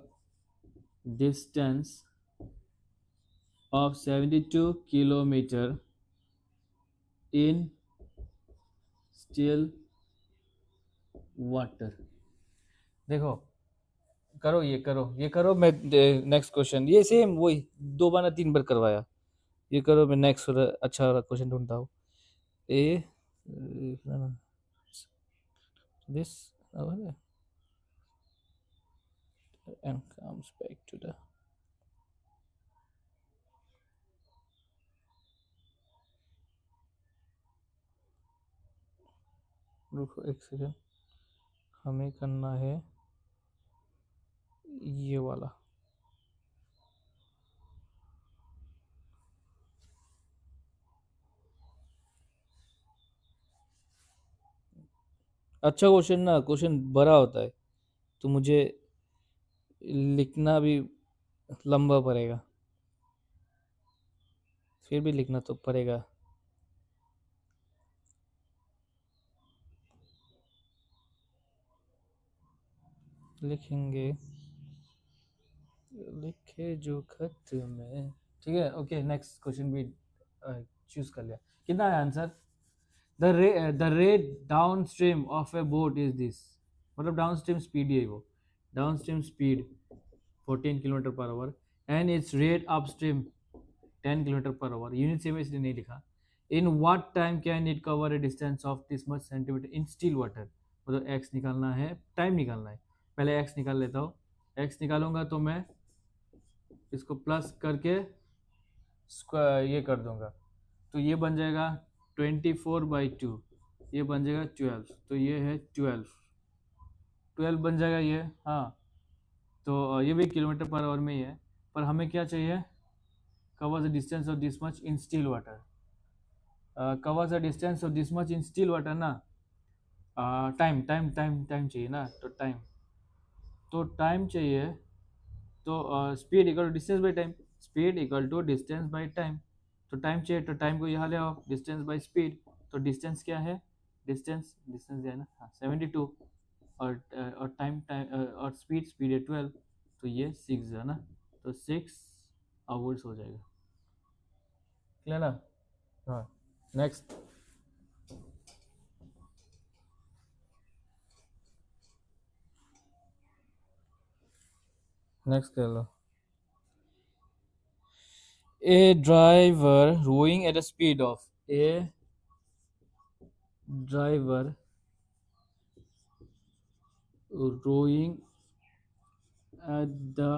distance of 72 kilometer in still water? देखो, करो ये करो, ये करो, मैं next question, ये same वही 2 बार 3 बार करवाया। ये करो, मैं नेक्स्ट अच्छा वाला क्वेश्चन ढूंढता हूँ। ए this and comes back to the, रुको एक सेकेंड, हमें करना है ये वाला। अच्छा क्वेश्चन ना, क्वेश्चन बड़ा होता है तो मुझे लिखना भी लंबा पड़ेगा, फिर भी लिखना तो पड़ेगा। लिखेंगे, लिखे जो खत में। ठीक है, ओके नेक्स्ट क्वेश्चन भी चूज कर लिया। कितना है answer? The rate down stream of A boat is this, मतलब डाउन स्ट्रीम स्पीड है वो, down stream speed 14 kilometre per our and it's rate up stream 10 kilometre per our. Unit same इसलिए नहीं लिखा। In what time can it cover A distance of this much centimetre in still water, मतलब x निकालना है, time निकालना है। पहले x निकाल लेता हूँ। एक्स निकालूंगा तो मैं इसको प्लस करके ये कर दूंगा, तो ये बन जाएगा 24/2, ये बन जाएगा 12, तो ये है 12 बन जाएगा ये। हाँ, तो ये भी किलोमीटर पर आवर में ही है, पर हमें क्या चाहिए? Covers the distance of this much in still water. Covers the distance of this much in still water ना, टाइम टाइम टाइम टाइम चाहिए ना, तो टाइम, तो टाइम चाहिए, तो speed equal to distance by time, speed equal to distance by time. तो time चाहिए, तो टाइम को यहाँ ले आओ, डिस्टेंस बाई स्पीड। तो डिस्टेंस क्या है? डिस्टेंस डिस्टेंस दिया है ना, हाँ 72, और टाइम टाइम और स्पीड स्पीड है 12, तो ये 6 है ना, तो 6 आवर्स हो जाएगा। क्लियर ना? हाँ, नेक्स्ट। नेक्स्ट कर लो। A driver rowing at a speed of, a driver rowing at the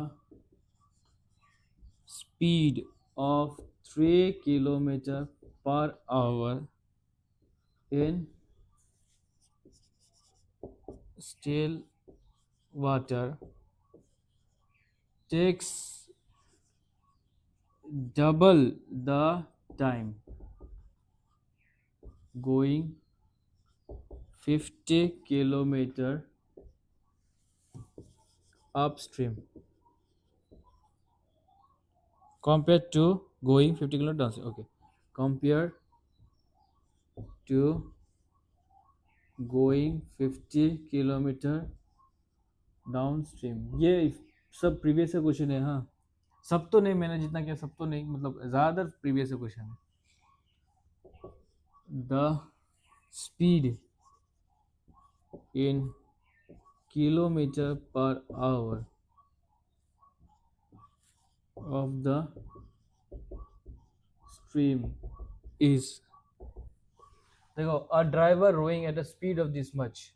speed of 3 kilometer per hour in still water takes double the time going 50 kilometer upstream compared to going 50 kilometer downstream. Okay, compared to going 50 kilometre down stream. ये सब previous का question है। हाँ, सब तो नहीं, मैंने जितना किया सब तो नहीं, मतलब ज़्यादातर प्रीवियस का क्वेश्चन है। The speed in kilometre per hour of the stream is, देखो, a driver rowing at the speed of this much.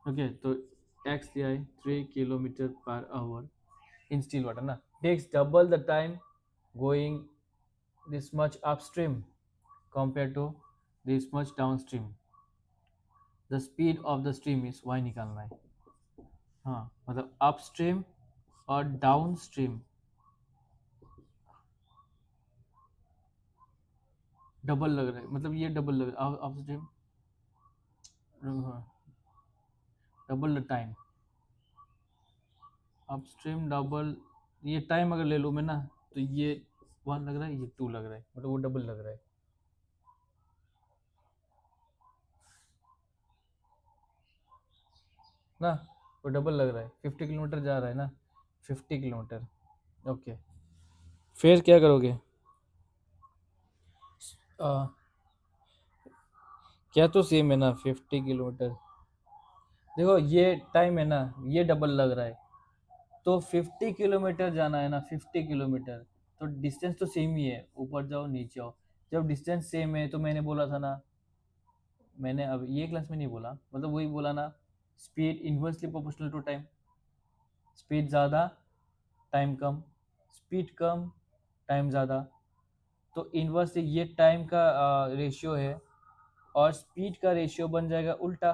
Okay, तो एक्स दिया है 3 kilometre per hour in still water ना, takes double the time going this much upstream compared to this much downstream, the speed of the stream is y निकालना है। हाँ, मतलब upstream और downstream double लग रहा है, मतलब ये डबल लग रहा है, upstream double the time, upstream double, ये टाइम अगर ले लूँ मैं ना, तो ये 1 लग रहा है, ये 2 लग रहा है, मतलब वो डबल लग रहा है ना, वो डबल लग रहा है। 50 किलोमीटर जा रहा है ना, 50 किलोमीटर। ओके, फिर क्या करोगे? आ, क्या तो सेम है ना, 50 किलोमीटर। देखो ये टाइम है ना, ये डबल लग रहा है, तो 50 किलोमीटर जाना है ना, 50 किलोमीटर, तो डिस्टेंस तो सेम ही है, ऊपर जाओ नीचे आओ। जब डिस्टेंस सेम है तो मैंने बोला था ना, मैंने अब ये क्लास में नहीं बोला, मतलब वही बोला ना, speed inversely proportional to time, speed ज़्यादा टाइम कम, स्पीड कम टाइम ज़्यादा, तो इन्वर्सली ये टाइम का रेशियो है, और स्पीड का रेशियो बन जाएगा उल्टा,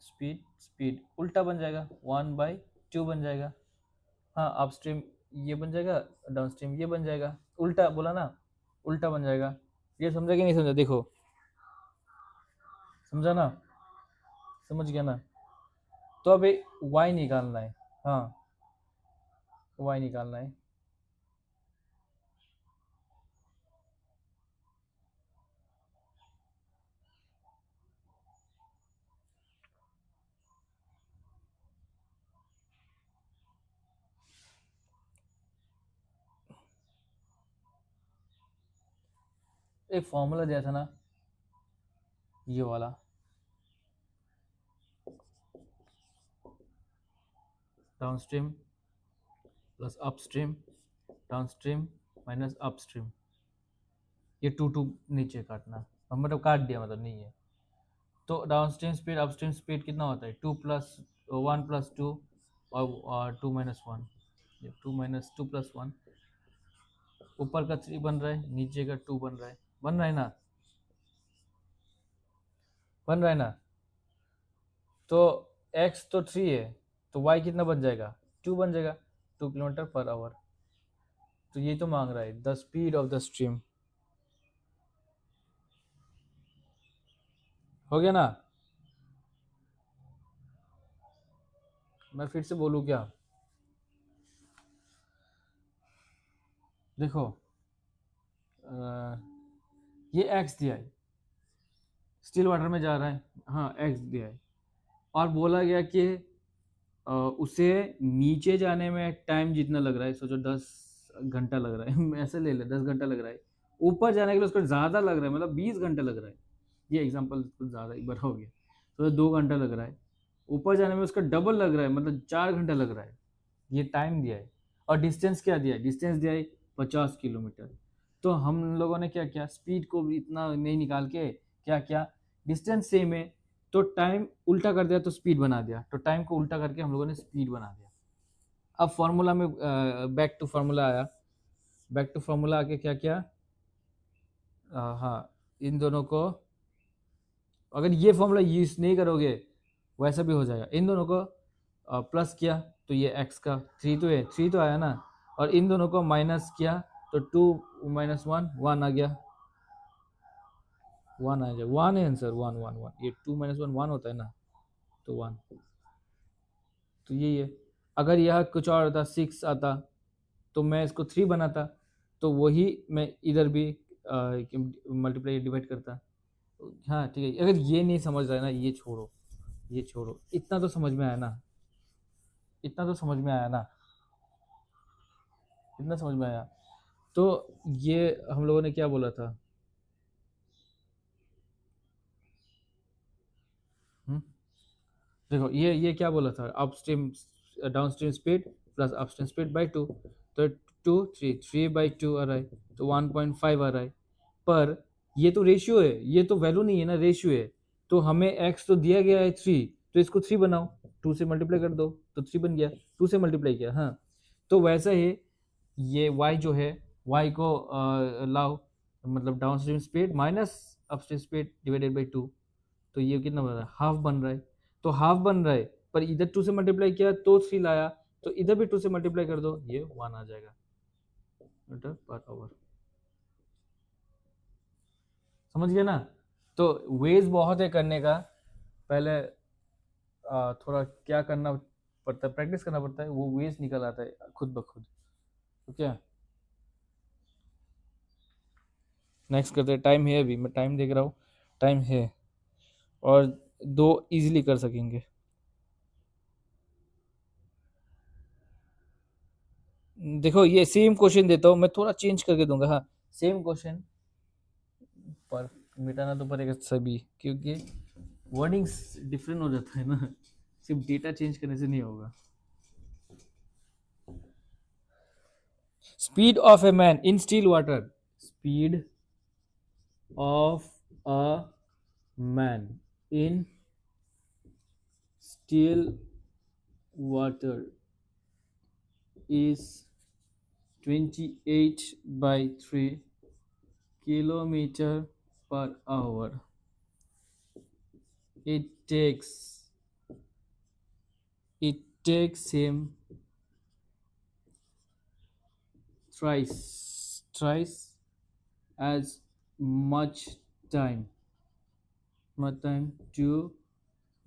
स्पीड स्पीड उल्टा बन जाएगा, 1/2 बन जाएगा। हाँ, अपस्ट्रीम ये बन जाएगा, डाउनस्ट्रीम ये बन जाएगा, उल्टा बोला ना, उल्टा बन जाएगा। ये समझा कि नहीं समझा? देखो, समझा ना, समझ गया ना? तो अब वाई निकालना है। हाँ, वाई निकालना है। एक फॉर्मूला दिया था ना, ये वाला, downstream plus upstream, downstream minus upstream, ये टू टू नीचे काटना, अब मतलब काट दिया, मतलब नहीं है। तो डाउनस्ट्रीम स्पीड अपस्ट्रीम स्पीड कितना होता है, 2+1+2 और 2-1, ये 2-2+1, ऊपर का 3 बन रहा है, नीचे का 2 बन रहा है, बन रहा है ना, बन रहा है ना? तो x तो 3 है, तो y कितना बन जाएगा, 2 बन जाएगा, 2 किलोमीटर पर आवर। तो ये तो मांग रहा है the speed of the stream. हो गया ना? मैं फिर से बोलूँ क्या? देखो, ये x दिया है, स्टिल वाटर में जा रहा है, हाँ x दिया है, और बोला गया कि उसे नीचे जाने में टाइम जितना लग रहा है, सोचो 10 घंटा लग रहा है ऐसे ले ले, 10 घंटा लग रहा है, ऊपर जाने के लिए उसको ज़्यादा लग रहा है, मतलब 20 घंटा लग रहा है। ये एग्जांपल कुछ ज़्यादा एक बार हो गया, तो 2 घंटा लग रहा है, ऊपर जाने में उसका डबल लग रहा है, मतलब 4 घंटा लग रहा है। ये टाइम दिया है, और डिस्टेंस क्या दिया है, डिस्टेंस दिया है 50 किलोमीटर। तो हम लोगों ने क्या किया, स्पीड को भी इतना नहीं निकाल के क्या किया, डिस्टेंस सेम है तो टाइम उल्टा कर दिया, तो स्पीड बना दिया, तो टाइम को उल्टा करके हम लोगों ने स्पीड बना दिया। अब फॉर्मूला में बैक टू फॉर्मूला आया, बैक टू फॉर्मूला आके क्या किया, हाँ, इन दोनों को अगर ये फॉर्मूला यूज नहीं करोगे वैसा भी हो जाएगा, इन दोनों को प्लस किया तो ये x का 3 तो है, 3 तो आया ना, और इन दोनों को माइनस किया तो 2-1 1 आ गया, 1 आ गया, 1 है आंसर, 1 1 1, ये 2-1 1 होता है ना, तो 1। तो यही है, अगर यह कुछ और आता, 6 आता, तो मैं इसको 3 बनाता, तो वही मैं इधर भी मल्टीप्लाई डिवाइड करता। हाँ ठीक है, अगर ये नहीं समझ रहा है ना, ये छोड़ो, ये छोड़ो, इतना तो समझ में आया ना, इतना तो समझ में आया ना, इतना समझ में आया। तो ये हम लोगों ने क्या बोला था, हुँ? देखो ये क्या बोला था, upstream downstream speed plus upstream speed by 2, तो 3 आ रहा है, तो 1.5 आ रहा है, पर ये तो रेशियो है, ये तो वैल्यू नहीं है ना, रेशियो है। तो हमें x तो दिया गया है 3, तो इसको 3 बनाओ, 2 से मल्टीप्लाई कर दो तो 3 बन गया, 2 से मल्टीप्लाई किया, हाँ। तो वैसा ही ये y जो है, y को लाओ, मतलब downstream speed minus upstream speed divided by 2, तो ये कितना बन रहा है, हाफ बन रहा है। तो हाफ बन रहा है, पर इधर 2 से मल्टीप्लाई किया तो 3 लाया, तो इधर भी 2 से मल्टीप्लाई कर दो, ये 1 आ जाएगा मीटर पर आवर। समझ गया ना? तो वेज बहुत है करने का, पहले थोड़ा क्या करना पड़ता है, प्रैक्टिस करना पड़ता है, वो वेज निकल आता है खुद ब खुद। तो क्या, नेक्स्ट करते हैं, टाइम है, अभी मैं टाइम देख रहा हूँ, टाइम है, और 2 इजीली कर सकेंगे। देखो ये सेम क्वेश्चन देता हूँ, मैं थोड़ा चेंज करके दूंगा, हाँ, सेम क्वेश्चन, पर मिटाना तो पड़ेगा सभी, क्योंकि वर्डिंग्स डिफरेंट हो जाता है ना, सिर्फ डेटा चेंज करने से नहीं होगा। Speed of a man in still water, speed of a man in steel water is 28/3 kilometer per hour. It takes it takes him thrice as much time to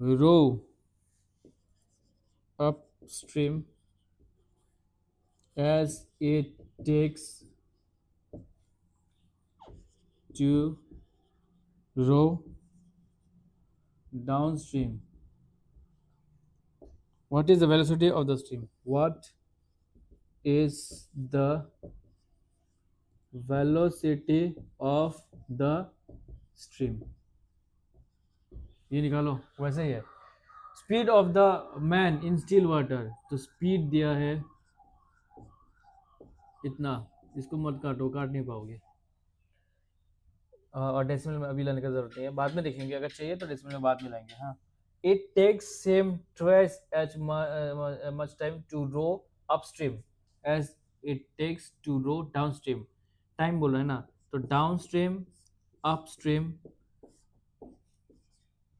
row upstream as it takes to row downstream. What is the velocity of the stream? What is the velocity of the stream? ये निकालो वैसे ही है. Speed of the man in still water, तो speed दिया है इतना. इसको मत काटो, काट नहीं पाओगे. और डेसिमल में अभी लाने का जरूरत नहीं है, बाद में देखेंगे, अगर चाहिए तो डेसिमल में बाद में लाएंगे. हाँ, it takes same twice as much time to row upstream as it takes to row downstream. Time बोल रहा है ना, तो downstream upstream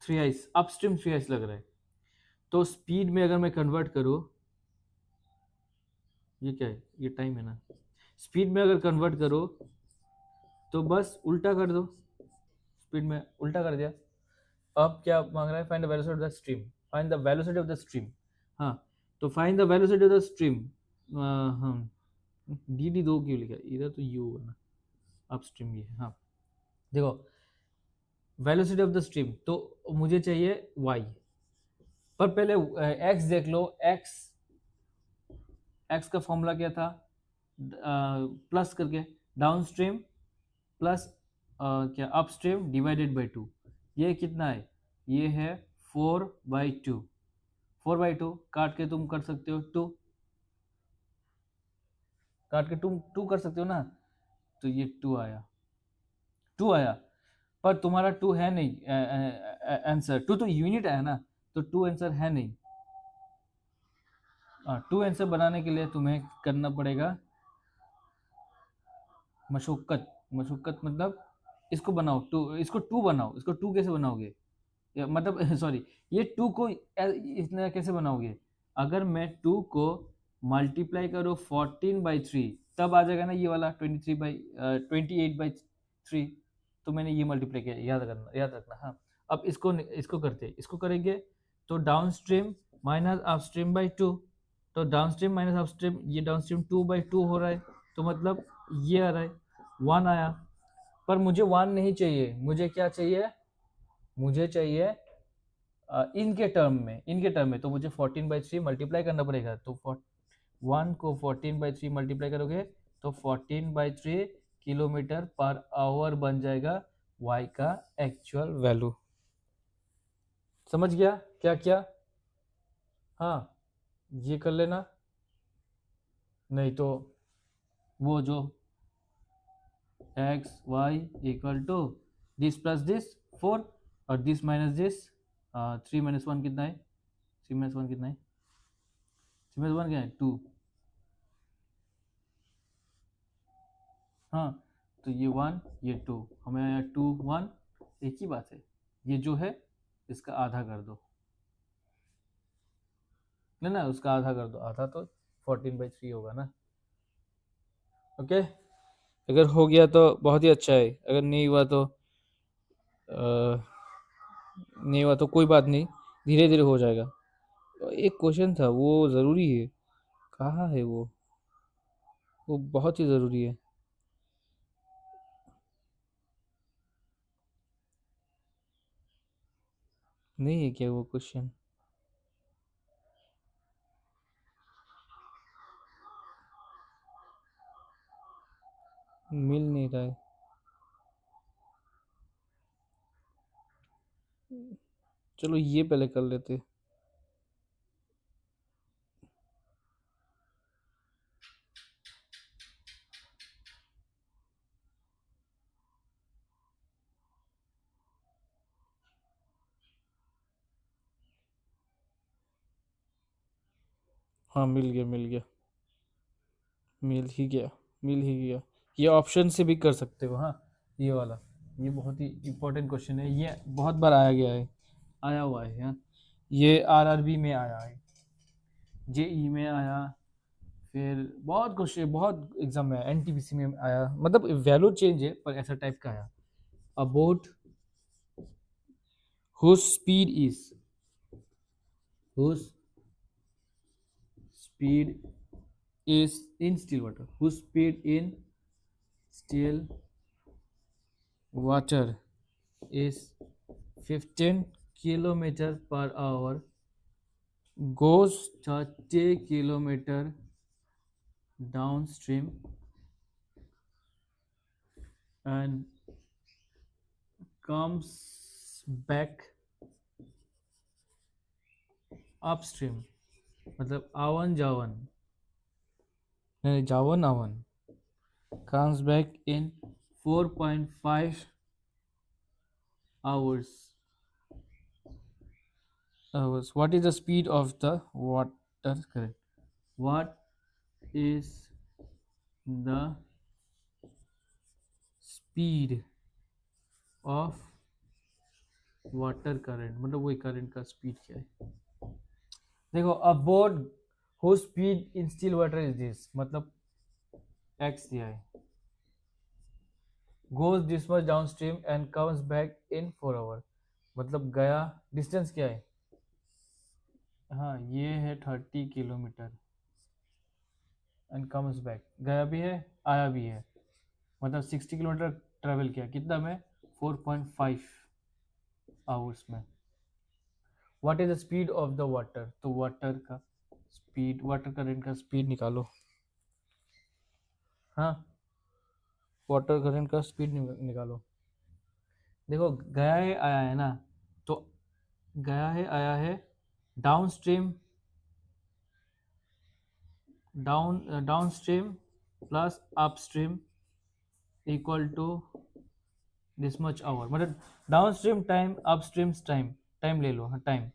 three upstream three लग रहा है. तो स्पीड में अगर मैं कन्वर्ट करूँ, ये क्या है, ये टाइम है ना. स्पीड में अगर कन्वर्ट करो तो बस उल्टा कर दो. स्पीड में उल्टा कर दिया. अब क्या मांग रहा है? Find the velocity of the stream. Find the velocity of the stream. हाँ, तो find the velocity of the stream. हम डी डी दो क्यों लिखा है इधर, तो यू है ना, अपस्ट्रीम ये. हाँ देखो, वेलोसिटी ऑफ द स्ट्रीम, तो मुझे चाहिए वाई. पर पहले एक्स देख लो. एक्स का फॉर्मूला क्या था? प्लस करके डाउन स्ट्रीम प्लस क्या अपस्ट्रीम डिवाइडेड बाई 2. ये कितना है? ये है 4/2. 4/2 काट के तुम कर सकते हो 2. काट के तुम 2 कर सकते हो ना, तो ये 2 आया. 2 आया, पर तुम्हारा 2 है नहीं आंसर. 2 तो यूनिट आया ना, तो 2 आंसर है नहीं. 2 आंसर बनाने के लिए तुम्हें करना पड़ेगा मशक्कत. मशक्कत मतलब इसको बनाओ 2, इसको 2 बनाओ. इसको 2 कैसे बनाओगे? मतलब सॉरी, ये 2 को इतना कैसे बनाओगे? अगर मैं 2 को मल्टीप्लाई करो 14/3, तब आ जाएगा ना ये वाला 28/3. तो मैंने ये मल्टीप्लाई किया, याद रखना. हाँ, अब इसको इसको करेंगे, तो down stream minus upstream by 2. तो डाउन स्ट्रीम माइनस अपस्ट्रीम, ये डाउन स्ट्रीम 2/2 हो रहा है, तो मतलब ये आ रहा है 1 आया. पर मुझे 1 नहीं चाहिए, मुझे क्या चाहिए? मुझे चाहिए इनके टर्म में. तो मुझे 14/3 मल्टीप्लाई करना पड़ेगा. तो 1 को 14/3 मल्टीप्लाई करोगे तो 14/3 किलोमीटर पर आवर बन जाएगा y का एक्चुअल वैल्यू. समझ गया क्या क्या? हाँ, ये कर लेना. नहीं तो वो जो X Y equal to this plus this 4 और दिस माइनस दिस 3 - 1 कितना है? 3 - 1 कितना है? 3 - 1 क्या है? 2. हाँ, तो ये 1 ये 2, हमें आया 2 1. एक ही बात है. ये जो है इसका आधा कर दो ना, उसका आधा कर दो. आधा तो 14/3 होगा ना. ओके, अगर हो गया तो बहुत ही अच्छा है. अगर नहीं हुआ तो कोई बात नहीं, धीरे धीरे हो जाएगा. एक क्वेश्चन था, वो ज़रूरी है. कहाँ है वो बहुत ही ज़रूरी है. नहीं है क्या वो क्वेश्चन? मिल नहीं रहा है. चलो ये पहले कर लेते. हाँ, मिल गया मिल गया मिल ही गया मिल ही गया. ये ऑप्शन से भी कर सकते हो. हाँ, ये वाला ये बहुत ही इम्पोर्टेंट क्वेश्चन है, ये बहुत बार आया गया है, आया हुआ है हाँ? ये आरआरबी में आया है, जेई में आया, फिर बहुत क्वेश्चन, बहुत एग्जाम में आया, एनटीपीसी में आया, मतलब वैल्यू चेंज है पर ऐसा टाइप का आया। A boat whose speed is whose speed is in still water, whose speed in still water is 15 kilometer per hour goes 30 kilometer downstream and comes back upstream, मतलब आवन जावन, नहीं जावन आवन, comes back in 4.5 hours. What is the speed of the water? Correct. What is the speed of water current, मतलब वही current का speed क्या है। देखो a boat who speed in still water is this, मतलब एक्स दिया है, goes this much downstream and comes back in 4 hour, मतलब गया, डिस्टेंस क्या है, हाँ ये है 30 किलोमीटर, एंड कम्स बैक, गया भी है आया भी है, मतलब 60 किलोमीटर ट्रेवल किया, कितना में, 4.5 आवर्स में। What is the speed of the water, तो वाटर का स्पीड, वाटर करंट का स्पीड निकालो, हाँ वाटर करंट का स्पीड निकालो। देखो गया है आया है ना, तो गया है आया है, downstream, downstream plus upstream equal to this much hour, मतलब downstream time upstream time, time ले लो, हाँ टाइम,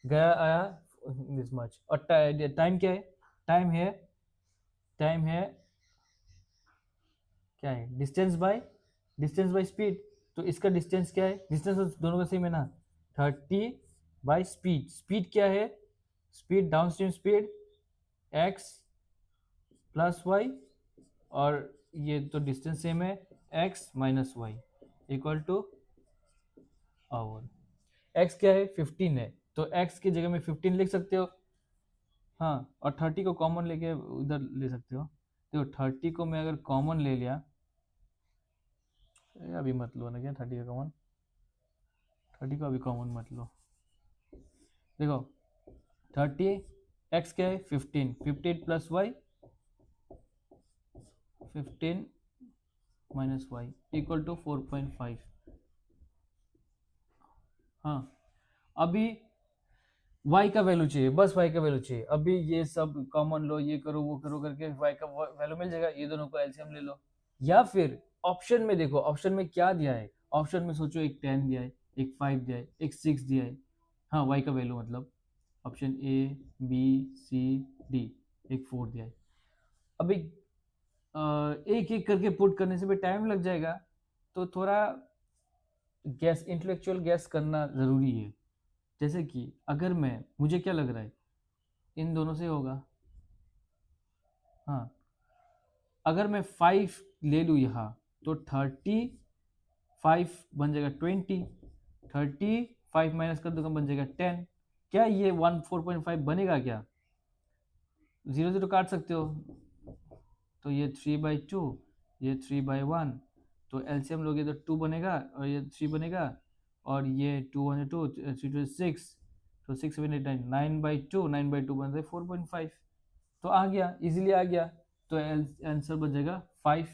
गया आया दिस मच, और टाइम क्या है, टाइम है, टाइम है क्या है, डिस्टेंस बाय स्पीड, तो इसका डिस्टेंस क्या है, डिस्टेंस दोनों का सेम है ना, 30 बाय स्पीड, स्पीड क्या है, speed downstream speed X plus Y, और ये तो डिस्टेंस सेम है, X minus Y equal to hour. X क्या है, 15 है, तो एक्स की जगह में 15 लिख सकते हो, हाँ, और 30 को कॉमन लेके उधर ले सकते हो, देखो 30 को मैं अगर कॉमन ले लिया, अभी मत लो ना क्या 30 का कॉमन, 30 को अभी कॉमन मत लो, देखो 30, एक्स क्या है 15, 15 plus Y, 15 minus Y equal to 4.5, हाँ अभी y का वैल्यू चाहिए, बस y का वैल्यू चाहिए, अभी ये सब कॉमन लो, ये करो वो करो करके y का वैल्यू मिल जाएगा, ये दोनों को एलसीएम ले लो, या फिर ऑप्शन में देखो, ऑप्शन में क्या दिया है, ऑप्शन में सोचो एक 10 दिया है, एक 5 दिया है, एक 6 दिया है, हाँ y का वैल्यू मतलब option A B C D, एक 4 दिया है, अभी एक एक करके पुट करने से भी टाइम लग जाएगा, तो थोड़ा गैस, इंटेलेक्चुअल गैस करना ज़रूरी है, जैसे कि अगर मैं, मुझे क्या लग रहा है इन दोनों से होगा, हाँ अगर मैं 5 ले लूँ यहाँ, तो 35 बन जाएगा 20, 35 माइनस कर दूंगा बन जाएगा 10, क्या ये 4.5 बनेगा क्या, 0 0 काट सकते हो, तो ये 3/2, ये 3/1, तो एलसीएम लोगे तो 2 बनेगा और ये 3 बनेगा, और ये 2 3 6, तो 6 7 8 9, 9/2, 9/2 बन जाए 4.5, तो आ गया, इजीली आ गया, तो आंसर बन जाएगा 5,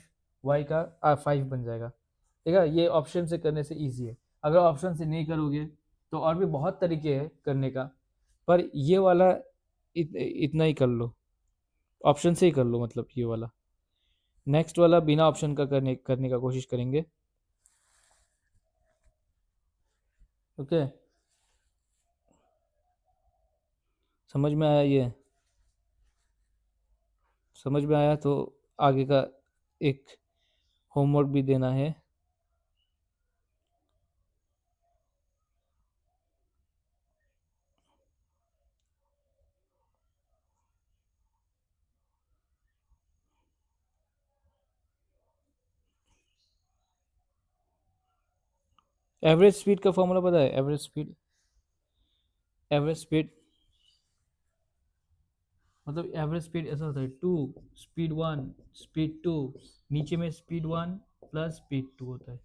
वाई का 5 बन जाएगा, ठीक है, ये ऑप्शन से करने से इजी है, अगर ऑप्शन से नहीं करोगे तो और भी बहुत तरीके हैं करने का, पर ये वाला इतना ही कर लो, ऑप्शन से ही कर लो, मतलब ये वाला, नेक्स्ट वाला बिना ऑप्शन का करने का कोशिश करेंगे, ओके, समझ में आया ये, समझ में आया तो आगे का एक होमवर्क भी देना है, एवरेज स्पीड का फॉर्मूला पता है? एवरेज स्पीड मतलब एवरेज स्पीड ऐसा होता है, two speed one speed two, नीचे में speed one plus speed two होता है।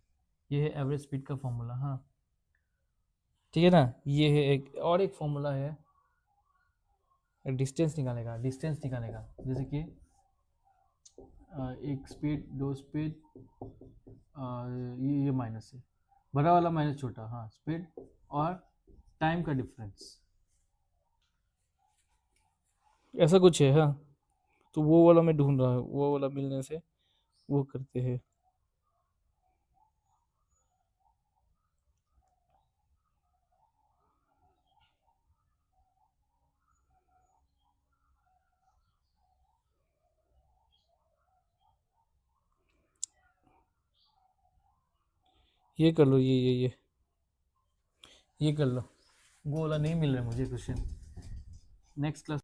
ये है एवरेज स्पीड का फॉर्मूला। हाँ ठीक है ना। ये है एक और एक फॉर्मूला है डिस्टेंस निकालने का, जैसे कि एक स्पीड दो स्पीड, ये माइनस है, बड़ा वाला माइनस छोटा, हाँ स्पीड और टाइम का डिफरेंस, ऐसा कुछ है। हाँ तो वो वाला मैं ढूंढ रहा हूँ, वो वाला मिलने से वो करते हैं। ये कर लो, ये कर लो। वो वाला नहीं मिल रहा है मुझे क्वेश्चन, नेक्स्ट क्लास